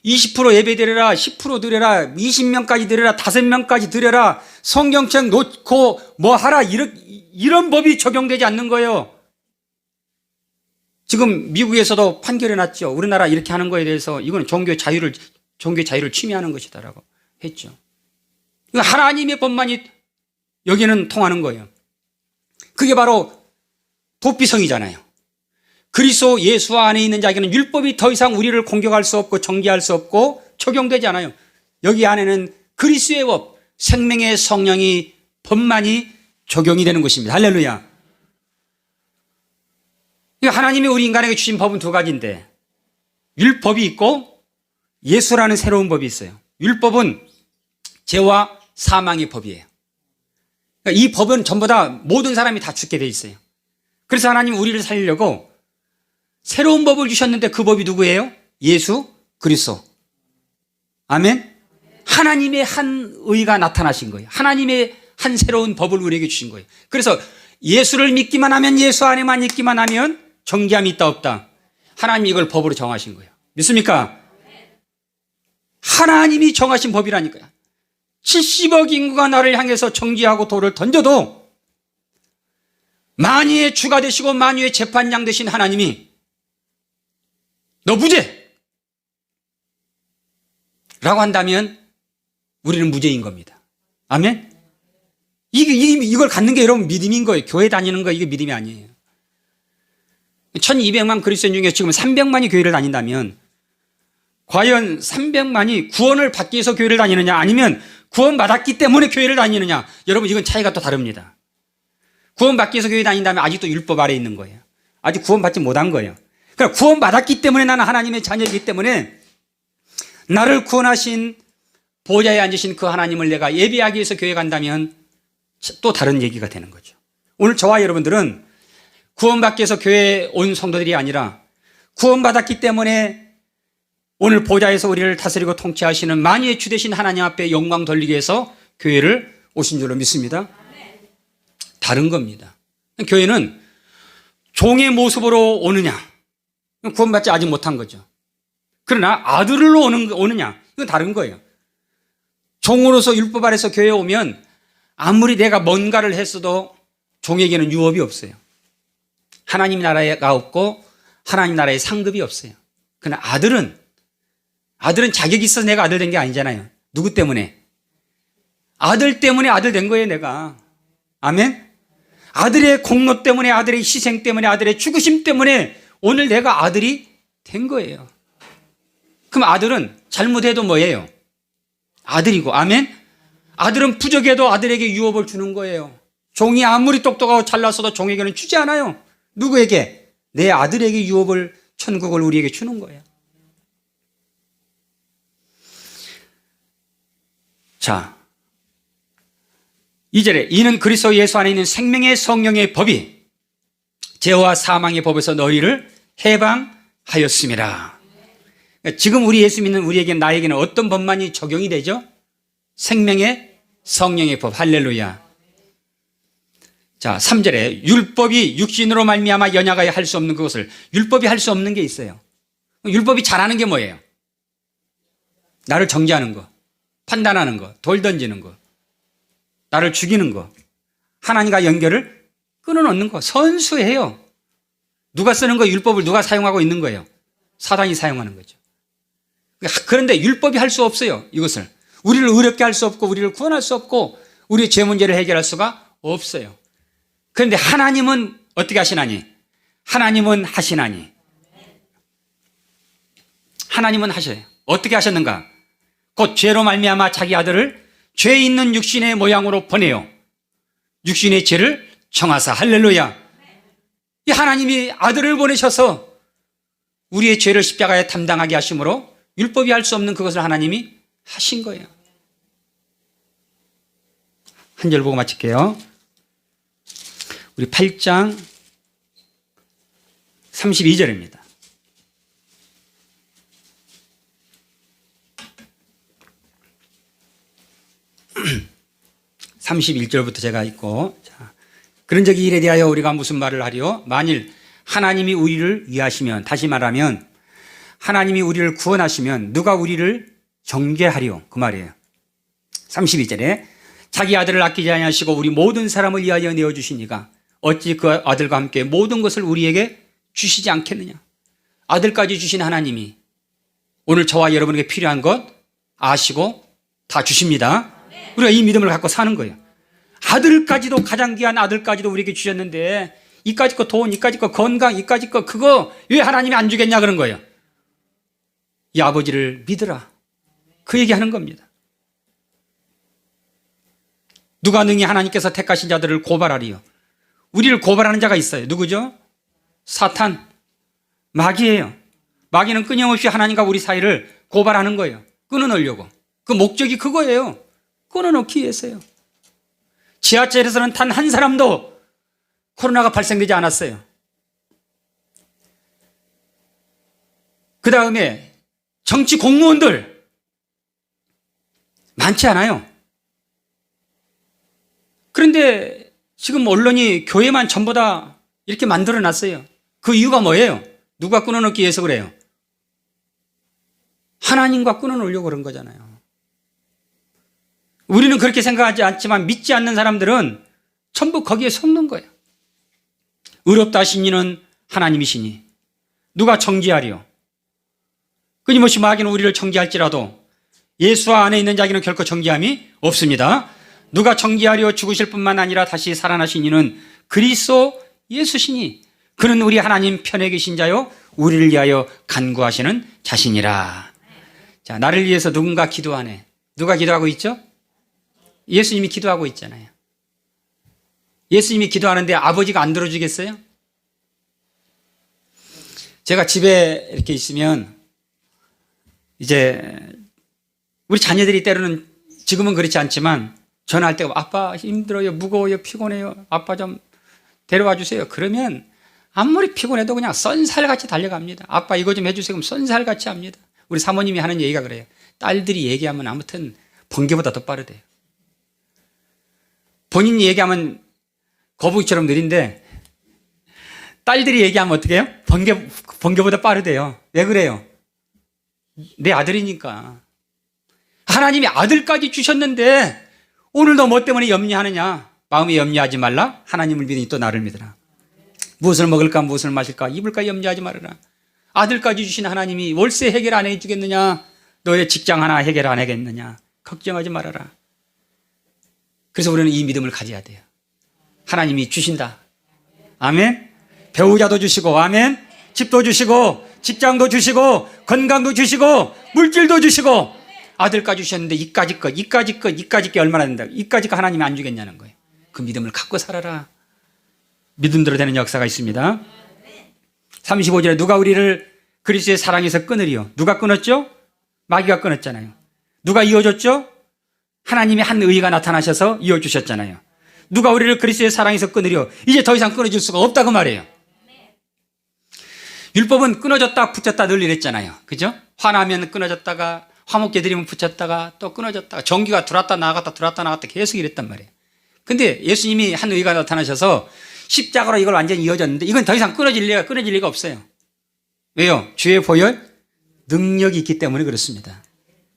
20% 예배 드려라, 10% 드려라, 20명까지 드려라, 5명까지 드려라, 성경책 놓고 뭐 하라, 이런 법이 적용되지 않는 거예요. 지금 미국에서도 판결해 놨죠. 우리나라 이렇게 하는 거에 대해서 이건 종교 자유를 침해하는 것이다라고 했죠. 하나님의 법만이 여기는 통하는 거예요. 그게 바로 도피성이잖아요. 그리스도 예수 안에 있는 자에게는 율법이 더 이상 우리를 공격할 수 없고 정죄할 수 없고 적용되지 않아요. 여기 안에는 그리스도의 법, 생명의 성령이 법만이 적용이 되는 것입니다. 할렐루야. 하나님이 우리 인간에게 주신 법은 두 가지인데 율법이 있고 예수라는 새로운 법이 있어요. 율법은 죄와 사망의 법이에요. 이 법은 전부 다 모든 사람이 다 죽게 돼 있어요. 그래서 하나님 우리를 살리려고 새로운 법을 주셨는데 그 법이 누구예요? 예수 그리스도. 아멘. 하나님의 한 의가 나타나신 거예요. 하나님의 한 새로운 법을 우리에게 주신 거예요. 그래서 예수를 믿기만 하면, 예수 안에만 있기만 하면 정죄함이 있다 없다. 하나님이 이걸 법으로 정하신 거예요. 믿습니까? 하나님이 정하신 법이라니까요. 70억 인구가 나를 향해서 정죄하고 돌을 던져도 만유의 주가 되시고 만유의 재판장 되신 하나님이 너 무죄! 라고 한다면 우리는 무죄인 겁니다. 아멘? 이걸 갖는 게 여러분 믿음인 거예요. 교회 다니는 거 이게 믿음이 아니에요. 1200만 그리스도인 중에 지금 300만이 교회를 다닌다면 과연 300만이 구원을 받기 위해서 교회를 다니느냐, 아니면 구원받았기 때문에 교회를 다니느냐, 여러분 이건 차이가 또 다릅니다. 구원받기 위해서 교회 다닌다면 아직도 율법 아래에 있는 거예요. 아직 구원받지 못한 거예요. 그러니까 구원받았기 때문에 나는 하나님의 자녀이기 때문에 나를 구원하신 보좌에 앉으신 그 하나님을 내가 예배하기 위해서 교회 간다면 또 다른 얘기가 되는 거죠. 오늘 저와 여러분들은 구원받기 위해서 교회에 온 성도들이 아니라 구원받았기 때문에 오늘 보좌에서 우리를 다스리고 통치하시는 만유의 주 되신 하나님 앞에 영광 돌리기 위해서 교회를 오신 줄로 믿습니다. 다른 겁니다. 교회는 종의 모습으로 오느냐, 구원받지 아직 못한 거죠. 그러나 아들로 오느냐, 이건 다른 거예요. 종으로서 율법 아래서 교회에 오면 아무리 내가 뭔가를 했어도 종에게는 유업이 없어요. 하나님 나라가 없고 하나님 나라의 상급이 없어요. 그러나 아들은 자격이 있어서 내가 아들 된 게 아니잖아요. 누구 때문에? 아들 때문에 아들 된 거예요, 내가. 아멘? 아들의 공로 때문에, 아들의 희생 때문에, 아들의 죽으심 때문에 오늘 내가 아들이 된 거예요. 그럼 아들은 잘못해도 뭐예요? 아들이고, 아멘? 아들은 부족해도 아들에게 유업을 주는 거예요. 종이 아무리 똑똑하고 잘났어도 종에게는 주지 않아요. 누구에게? 내 아들에게 유업을, 천국을 우리에게 주는 거예요. 자, 2절에 이는 그리스도 예수 안에 있는 생명의 성령의 법이 죄와 사망의 법에서 너희를 해방하였음이라. 지금 우리 예수 믿는 우리에게, 나에게는 어떤 법만이 적용이 되죠? 생명의 성령의 법. 할렐루야. 자, 3절에 율법이 육신으로 말미암아 연약하여 할 수 없는 그것을, 율법이 할 수 없는 게 있어요. 율법이 잘하는 게 뭐예요? 나를 정죄하는 거, 판단하는 거, 돌 던지는 거, 나를 죽이는 거, 하나님과 연결을 끊어놓는 거, 선수해요. 누가 쓰는 거, 율법을 누가 사용하고 있는 거예요? 사단이 사용하는 거죠. 그런데 율법이 할 수 없어요. 이것을 우리를 의롭게 할 수 없고 우리를 구원할 수 없고 우리의 죄 문제를 해결할 수가 없어요. 그런데 하나님은 어떻게 하시나니? 하나님은 하시나니. 하나님은 하셔요. 어떻게 하셨는가? 곧 죄로 말미암아 자기 아들을 죄 있는 육신의 모양으로 보내요. 육신의 죄를 정하사. 할렐루야. 이 하나님이 아들을 보내셔서 우리의 죄를 십자가에 담당하게 하심으로 율법이 할 수 없는 그것을 하나님이 하신 거예요. 한 절 보고 마칠게요. 우리 8장 32절입니다. (31절부터) 제가 읽고, 자, 그런 적이 일에 대하여 우리가 무슨 말을 하리요? 만일 하나님이 우리를 위하시면, 다시 말하면 하나님이 우리를 구원하시면 누가 우리를 정죄하리요? 그 말이에요. 32절에 자기 아들을 아끼지 아니하시고 우리 모든 사람을 위하여 내어주시니가 어찌 그 아들과 함께 모든 것을 우리에게 주시지 않겠느냐? 아들까지 주신 하나님이 오늘 저와 여러분에게 필요한 것 아시고 다 주십니다. 우리가 이 믿음을 갖고 사는 거예요. 아들까지도, 가장 귀한 아들까지도 우리에게 주셨는데 이까지 거 돈, 이까지 거 건강, 이까지 거 그거 왜 하나님이 안 주겠냐 그런 거예요. 이 아버지를 믿으라, 그 얘기하는 겁니다. 누가 능히 하나님께서 택하신 자들을 고발하리요? 우리를 고발하는 자가 있어요. 누구죠? 사탄, 마귀예요. 마귀는 끊임없이 하나님과 우리 사이를 고발하는 거예요. 끊어놓으려고. 그 목적이 그거예요. 끊어놓기 위해서요. 지하철에서는 단 한 사람도 코로나가 발생되지 않았어요. 그 다음에 정치 공무원들, 많지 않아요. 그런데 지금 언론이 교회만 전부 다 이렇게 만들어 놨어요. 그 이유가 뭐예요? 누가 끊어놓기 위해서 그래요? 하나님과 끊어놓으려고 그런 거잖아요. 우리는 그렇게 생각하지 않지만 믿지 않는 사람들은 전부 거기에 속는 거예요. 의롭다 하신 이는 하나님이시니 누가 정죄하리요? 끊임없이 마귀는 우리를 정죄할지라도 예수 안에 있는 자에게는 결코 정죄함이 없습니다. 누가 정죄하려 죽으실 뿐만 아니라 다시 살아나신 이는 그리스도 예수시니 그는 우리 하나님 편에 계신 자요 우리를 위하여 간구하시는 자신이라. 자, 나를 위해서 누군가 기도하네. 누가 기도하고 있죠? 예수님이 기도하고 있잖아요. 예수님이 기도하는데 아버지가 안 들어주겠어요? 제가 집에 이렇게 있으면 이제 우리 자녀들이 때로는 지금은 그렇지 않지만 전화할 때 아빠 힘들어요, 무거워요, 피곤해요, 아빠 좀 데려와 주세요. 그러면 아무리 피곤해도 그냥 쏜살같이 달려갑니다. 아빠 이거 좀 해주세요. 그럼 쏜살같이 합니다. 우리 사모님이 하는 얘기가 그래요. 딸들이 얘기하면 아무튼 번개보다 더 빠르대요. 본인이 얘기하면 거북이처럼 느린데 딸들이 얘기하면 어떻게 해요? 번개보다 빠르대요. 왜 그래요? 내 아들이니까. 하나님이 아들까지 주셨는데 오늘도 뭐 때문에 염려하느냐? 마음에 염려하지 말라. 하나님을 믿으니 또 나를 믿으라. 무엇을 먹을까 무엇을 마실까 입을까 염려하지 말아라. 아들까지 주신 하나님이 월세 해결 안 해주겠느냐? 너의 직장 하나 해결 안 하겠느냐? 걱정하지 말아라. 그래서 우리는 이 믿음을 가져야 돼요. 하나님이 주신다. 아멘. 배우자도 주시고 아멘. 집도 주시고 직장도 주시고 건강도 주시고 물질도 주시고 아들까지 주셨는데 이까지 것 얼마나 된다. 이까지 것 하나님이 안 주겠냐는 거예요. 그 믿음을 갖고 살아라. 믿음대로 되는 역사가 있습니다. 35절에 누가 우리를 그리스도의 사랑에서 끊으리요? 누가 끊었죠? 마귀가 끊었잖아요. 누가 이어줬죠? 하나님의 한 의가 나타나셔서 이어주셨잖아요. 누가 우리를 그리스도의 사랑에서 끊으려? 이제 더 이상 끊어질 수가 없다고 말해요. 율법은 끊어졌다 붙였다 늘 이랬잖아요. 그죠? 화나면 끊어졌다가 화목제 드리면 붙였다가 또 끊어졌다가 전기가 들어왔다 나갔다 계속 이랬단 말이에요. 근데 예수님이 한 의가 나타나셔서 십자가로 이걸 완전히 이어졌는데 이건 더 이상 끊어질 리가 없어요. 왜요? 주의 보혈 능력이 있기 때문에 그렇습니다.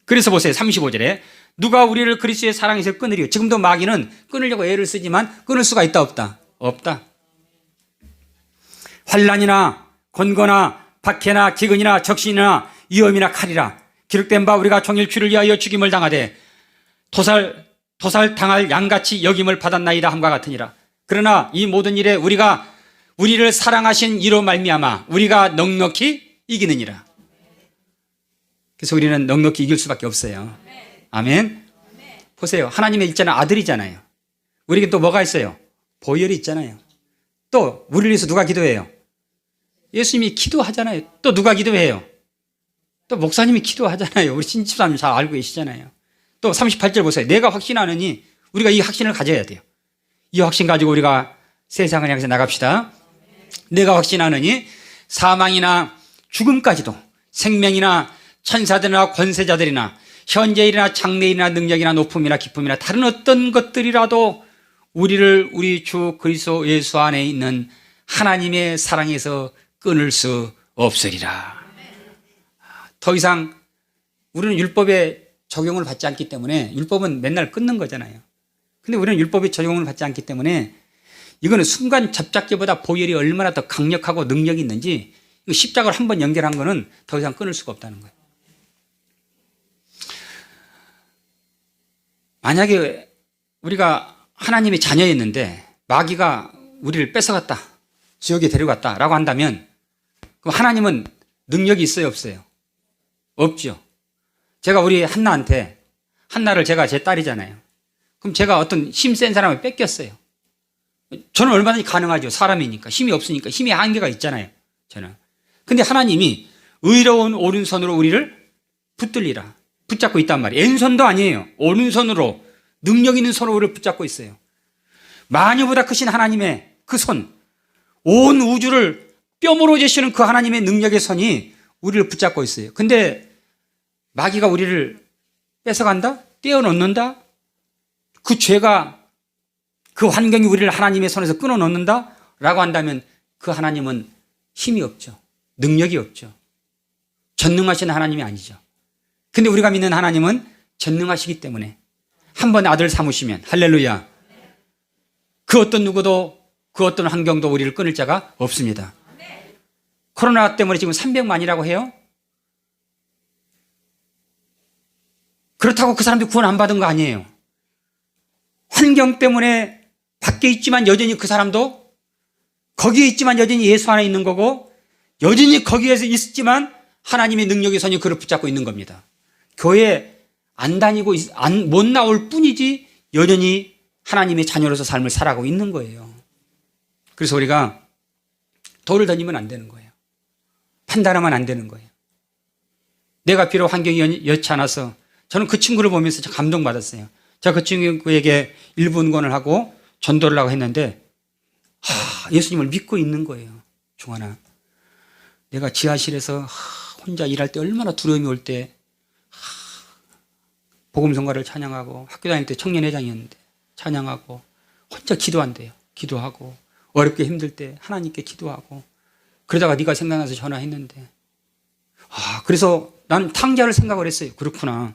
그래서 보세요. 35절에 누가 우리를 그리스도의 사랑에서 끊으리요? 지금도 마귀는 끊으려고 애를 쓰지만 끊을 수가 있다 없다? 없다. 환난이나 권고나 박해나 기근이나 적신이나 위험이나 칼이라 기록된 바 우리가 종일 주를 위하여 죽임을 당하되 도살당할 양같이 여김을 받았나이다 함과 같으니라. 그러나 이 모든 일에 우리를 사랑하신 이로 말미암아 우리가 넉넉히 이기느니라. 그래서 우리는 넉넉히 이길 수밖에 없어요. 아멘. 보세요. 하나님의 일자는 아들이잖아요. 우리에게 또 뭐가 있어요? 보혈이 있잖아요. 또 우리를 위해서 누가 기도해요? 예수님이 기도하잖아요. 또 누가 기도해요? 또 목사님이 기도하잖아요. 우리 신집사님 잘 알고 계시잖아요. 또 38절 보세요. 내가 확신하느니 우리가 이 확신을 가져야 돼요. 이 확신 가지고 우리가 세상을 향해서 나갑시다. 내가 확신하느니 사망이나 죽음까지도 생명이나 천사들이나 권세자들이나 현재일이나 장래일이나 능력이나 높음이나 기쁨이나 다른 어떤 것들이라도 우리를 우리 주 그리스도 예수 안에 있는 하나님의 사랑에서 끊을 수 없으리라. 더 이상 우리는 율법의 적용을 받지 않기 때문에 율법은 맨날 끊는 거잖아요. 근데 우리는 율법의 적용을 받지 않기 때문에 이거는 순간 접잡기보다 보혈이 얼마나 더 강력하고 능력이 있는지 십자가를 한번 연결한 거는 더 이상 끊을 수가 없다는 거예요. 만약에 우리가 하나님의 자녀였는데 마귀가 우리를 뺏어갔다, 지옥에 데려갔다라고 한다면 그럼 하나님은 능력이 있어요, 없어요? 없죠. 제가 우리 한나를 제가 제 딸이잖아요. 그럼 제가 어떤 힘 센 사람을 뺏겼어요. 저는 얼마든지 가능하죠. 사람이니까. 힘이 없으니까. 힘의 한계가 있잖아요. 저는. 근데 하나님이 의로운 오른손으로 우리를 붙잡고 있단 말이에요. 왼손도 아니에요. 오른손으로 능력 있는 손으로 우리를 붙잡고 있어요. 마녀보다 크신 하나님의 그 손, 온 우주를 뼈으로 재시는 그 하나님의 능력의 손이 우리를 붙잡고 있어요. 근데 마귀가 우리를 뺏어간다? 떼어놓는다? 그 죄가, 그 환경이 우리를 하나님의 손에서 끊어놓는다? 라고 한다면 그 하나님은 힘이 없죠. 능력이 없죠. 전능하신 하나님이 아니죠. 근데 우리가 믿는 하나님은 전능하시기 때문에 한 번 아들 삼으시면, 할렐루야, 그 어떤 누구도 그 어떤 환경도 우리를 끊을 자가 없습니다. 코로나 때문에 지금 300만이라고 해요. 그렇다고 그 사람들이 구원 안 받은 거 아니에요. 환경 때문에 밖에 있지만 여전히 그 사람도, 거기에 있지만 여전히 예수 안에 있는 거고, 여전히 거기에서 있지만 하나님의 능력의 손이 그를 붙잡고 있는 겁니다. 교회 안 다니고 못 나올 뿐이지 여전히 하나님의 자녀로서 삶을 살아가고 있는 거예요. 그래서 우리가 돌을 던지면 안 되는 거예요. 판단하면 안 되는 거예요. 내가 비록 환경이 여치 않아서, 저는 그 친구를 보면서 감동받았어요. 제가 그 친구에게 1분권을 하고 전도를 하고 했는데, 예수님을 믿고 있는 거예요. 중환아, 내가 지하실에서 혼자 일할 때 얼마나 두려움이 올 때 복음성가를 찬양하고, 학교 다닐 때 청년회장이었는데 찬양하고, 혼자 기도한대요. 기도하고, 어렵게 힘들 때 하나님께 기도하고, 그러다가 네가 생각나서 전화했는데, 그래서 나는 탕자를 생각을 했어요. 그렇구나.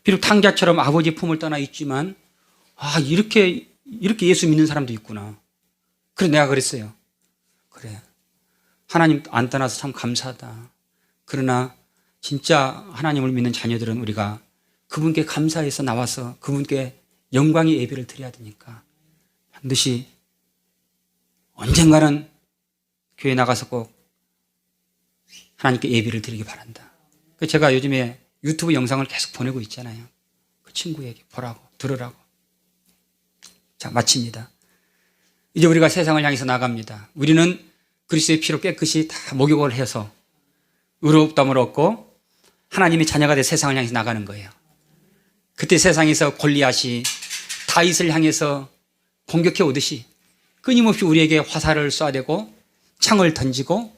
비록 탕자처럼 아버지 품을 떠나 있지만, 이렇게 예수 믿는 사람도 있구나. 그래서 내가 그랬어요. 그래, 하나님 안 떠나서 참 감사하다. 그러나 진짜 하나님을 믿는 자녀들은 우리가 그분께 감사해서 나와서 그분께 영광의 예배를 드려야 되니까 반드시 언젠가는 교회 나가서 꼭 하나님께 예배를 드리기 바란다. 제가 요즘에 유튜브 영상을 계속 보내고 있잖아요. 그 친구에게 보라고, 들으라고. 자, 마칩니다. 이제 우리가 세상을 향해서 나갑니다. 우리는 그리스도의 피로 깨끗이 다 목욕을 해서 의롭다함을 얻고 하나님의 자녀가 돼 세상을 향해서 나가는 거예요. 그때 세상에서 골리앗이 다윗을 향해서 공격해 오듯이 끊임없이 우리에게 화살을 쏴대고 창을 던지고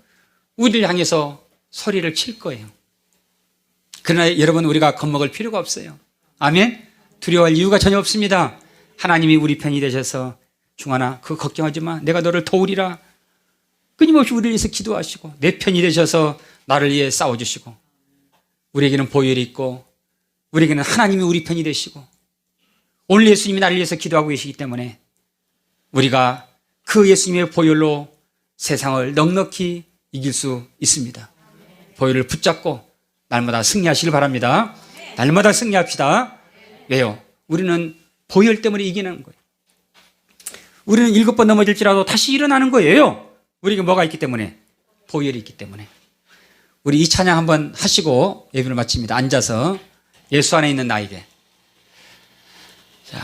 우리를 향해서 소리를 칠 거예요. 그러나 여러분, 우리가 겁먹을 필요가 없어요. 아멘? 두려워할 이유가 전혀 없습니다. 하나님이 우리 편이 되셔서, 중환아, 그거 걱정하지 마, 내가 너를 도우리라. 끊임없이 우리를 위해서 기도하시고 내 편이 되셔서 나를 위해 싸워주시고, 우리에게는 보혈이 있고 우리에게는 하나님이 우리 편이 되시고, 오늘 예수님이 나를 위해서 기도하고 계시기 때문에 우리가 그 예수님의 보혈로 세상을 넉넉히 이길 수 있습니다. 보혈을 붙잡고 날마다 승리하시길 바랍니다. 날마다 승리합시다. 왜요? 우리는 보혈 때문에 이기는 거예요. 우리는 7번 넘어질지라도 다시 일어나는 거예요. 우리에게 뭐가 있기 때문에? 보혈이 있기 때문에. 우리 이 찬양 한번 하시고 예배를 마칩니다. 앉아서 예수 안에 있는 나에게. 자,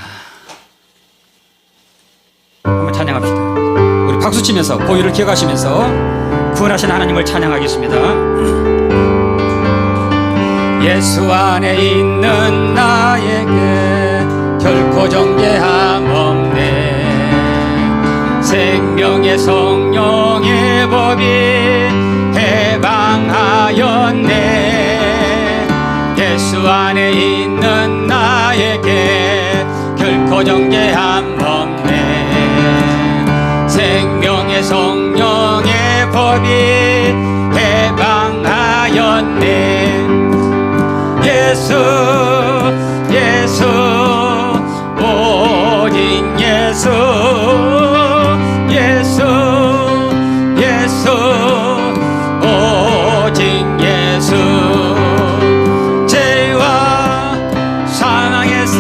한번 찬양합시다. 우리 박수 치면서 보혈을 기억하시면서 구원하신 하나님을 찬양하겠습니다. 예수 안에 있는 나에게 결코 정죄함 없네. 생명의 성령의 법이 해방하였네. 예수 안에 있는 나에게 결코 정죄함 없네. 생명의 성령의 법이 해방하였네. 예수 예수 오직 예수 예수 예수 오직 예수. 죄와 사망에서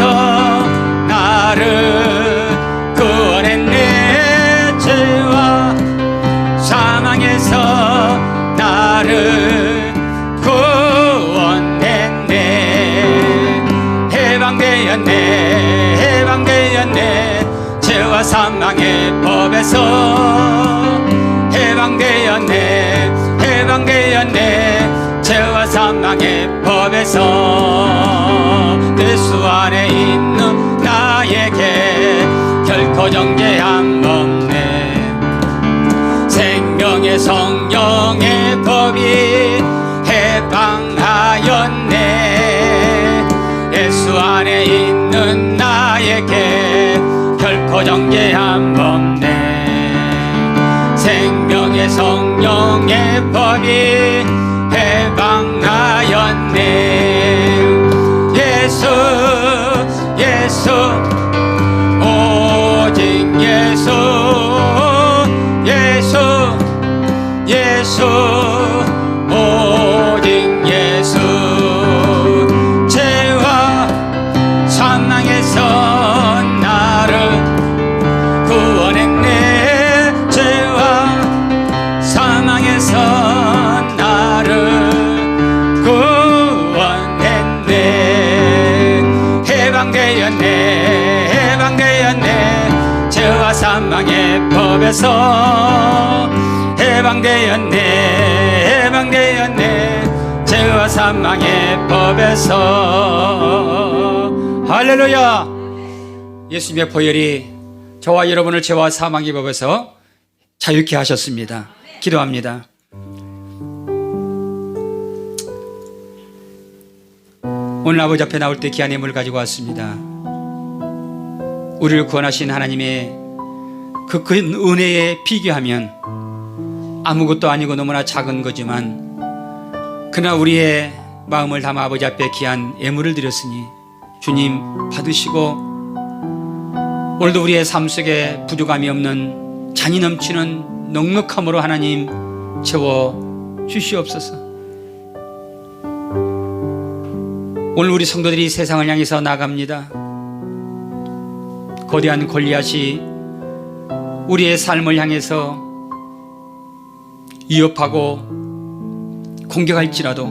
나를 구원했네. 죄와 사망에서 나를 구원했네. 해방되었네. 해방되었네. 죄와 사망의 법에서 해방되었네. 해방되었네. 죄와 사망의 법에서 예수 안에 있는 나에게 결코 정죄함 없네. 생명의 성령의 법이 해방하였네. 정죄한 법내 생명의 성령의 법이 해방하였네. 예수 예수 오직 예수 예수 예수 오직 예수 죄와 사망에서 나를 구원했네. 죄와 사망에서 나를 구원했네. 해방되었네. 해방되었네. 죄와 사망의 법에서 해방되었네. 해방되었네. 죄와 사망의 법에서. 할렐루야. 예수님의 보혈이 저와 여러분을 죄와 사망의 법에서 자유케 하셨습니다. 기도합니다. 오늘 아버지 앞에 나올 때 귀한 예물을 가지고 왔습니다. 우리를 구원하신 하나님의 그 큰 은혜에 비교하면 아무것도 아니고 너무나 작은 거지만, 그러나 우리의 마음을 담아 아버지 앞에 귀한 예물을 드렸으니 주님 받으시고, 오늘도 우리의 삶 속에 부족함이 없는 잔이 넘치는 넉넉함으로 하나님 채워 주시옵소서. 오늘 우리 성도들이 세상을 향해서 나갑니다. 거대한 골리앗이 우리의 삶을 향해서 위협하고 공격할지라도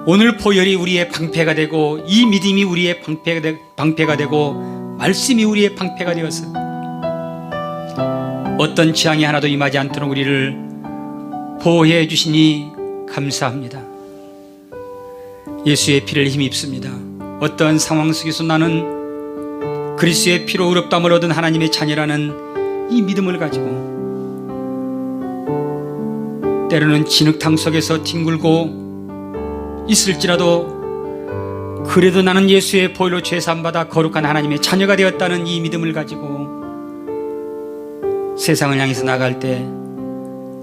오늘 보혈이 우리의 방패가 되고, 이 믿음이 우리의 방패가 되고, 말씀이 우리의 방패가 되어서 어떤 재앙이 하나도 임하지 않도록 우리를 보호해 주시니 감사합니다. 예수의 피를 힘입습니다. 어떤 상황 속에서 나는 그리스도의 피로 의롭다함을 얻은 하나님의 자녀라는 이 믿음을 가지고, 때로는 진흙탕 속에서 뒹굴고 있을지라도 그래도 나는 예수의 보혈로 죄사함받아 거룩한 하나님의 자녀가 되었다는 이 믿음을 가지고 세상을 향해서 나갈 때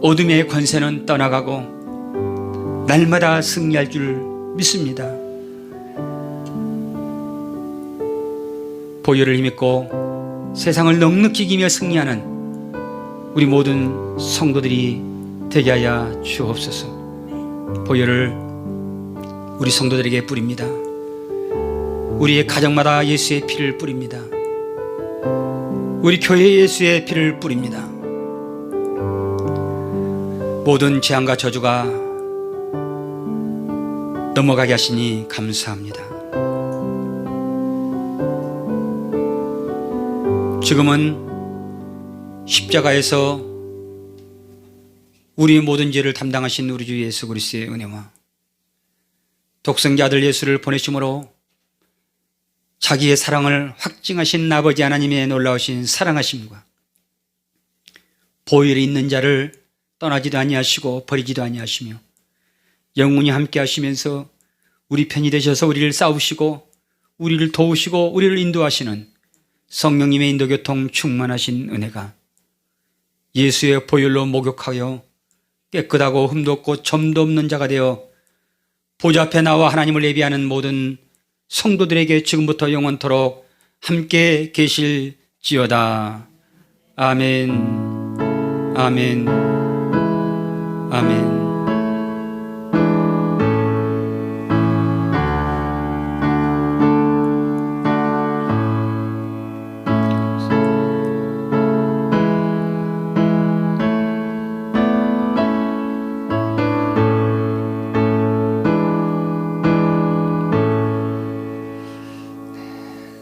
어둠의 권세는 떠나가고 날마다 승리할 줄 믿습니다. 보혈을 힘입고 세상을 넉넉히 이기며 승리하는 우리 모든 성도들이 되게 하여 주옵소서. 보혈을 우리 성도들에게 뿌립니다. 우리의 가정마다 예수의 피를 뿌립니다. 우리 교회에 예수의 피를 뿌립니다. 모든 재앙과 저주가 넘어가게 하시니 감사합니다. 지금은 십자가에서 우리의 모든 죄를 담당하신 우리 주 예수 그리스도의 은혜와 독생자 아들 예수를 보내심으로 자기의 사랑을 확증하신 아버지 하나님의 놀라우신 사랑하심과 보혈이 있는 자를 떠나지도 아니하시고 버리지도 아니하시며 영원히 함께 하시면서 우리 편이 되셔서 우리를 싸우시고 우리를 도우시고 우리를 인도하시는 성령님의 인도교통 충만하신 은혜가 예수의 보혈로 목욕하여 깨끗하고 흠도 없고 점도 없는 자가 되어 보좌 앞에 나와 하나님을 예비하는 모든 성도들에게 지금부터 영원토록 함께 계실지어다. 아멘. 아멘. 아멘.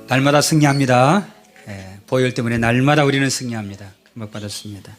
날마다 승리합니다. 보혈 때문에 날마다 우리는 승리합니다. 금방 받았습니다.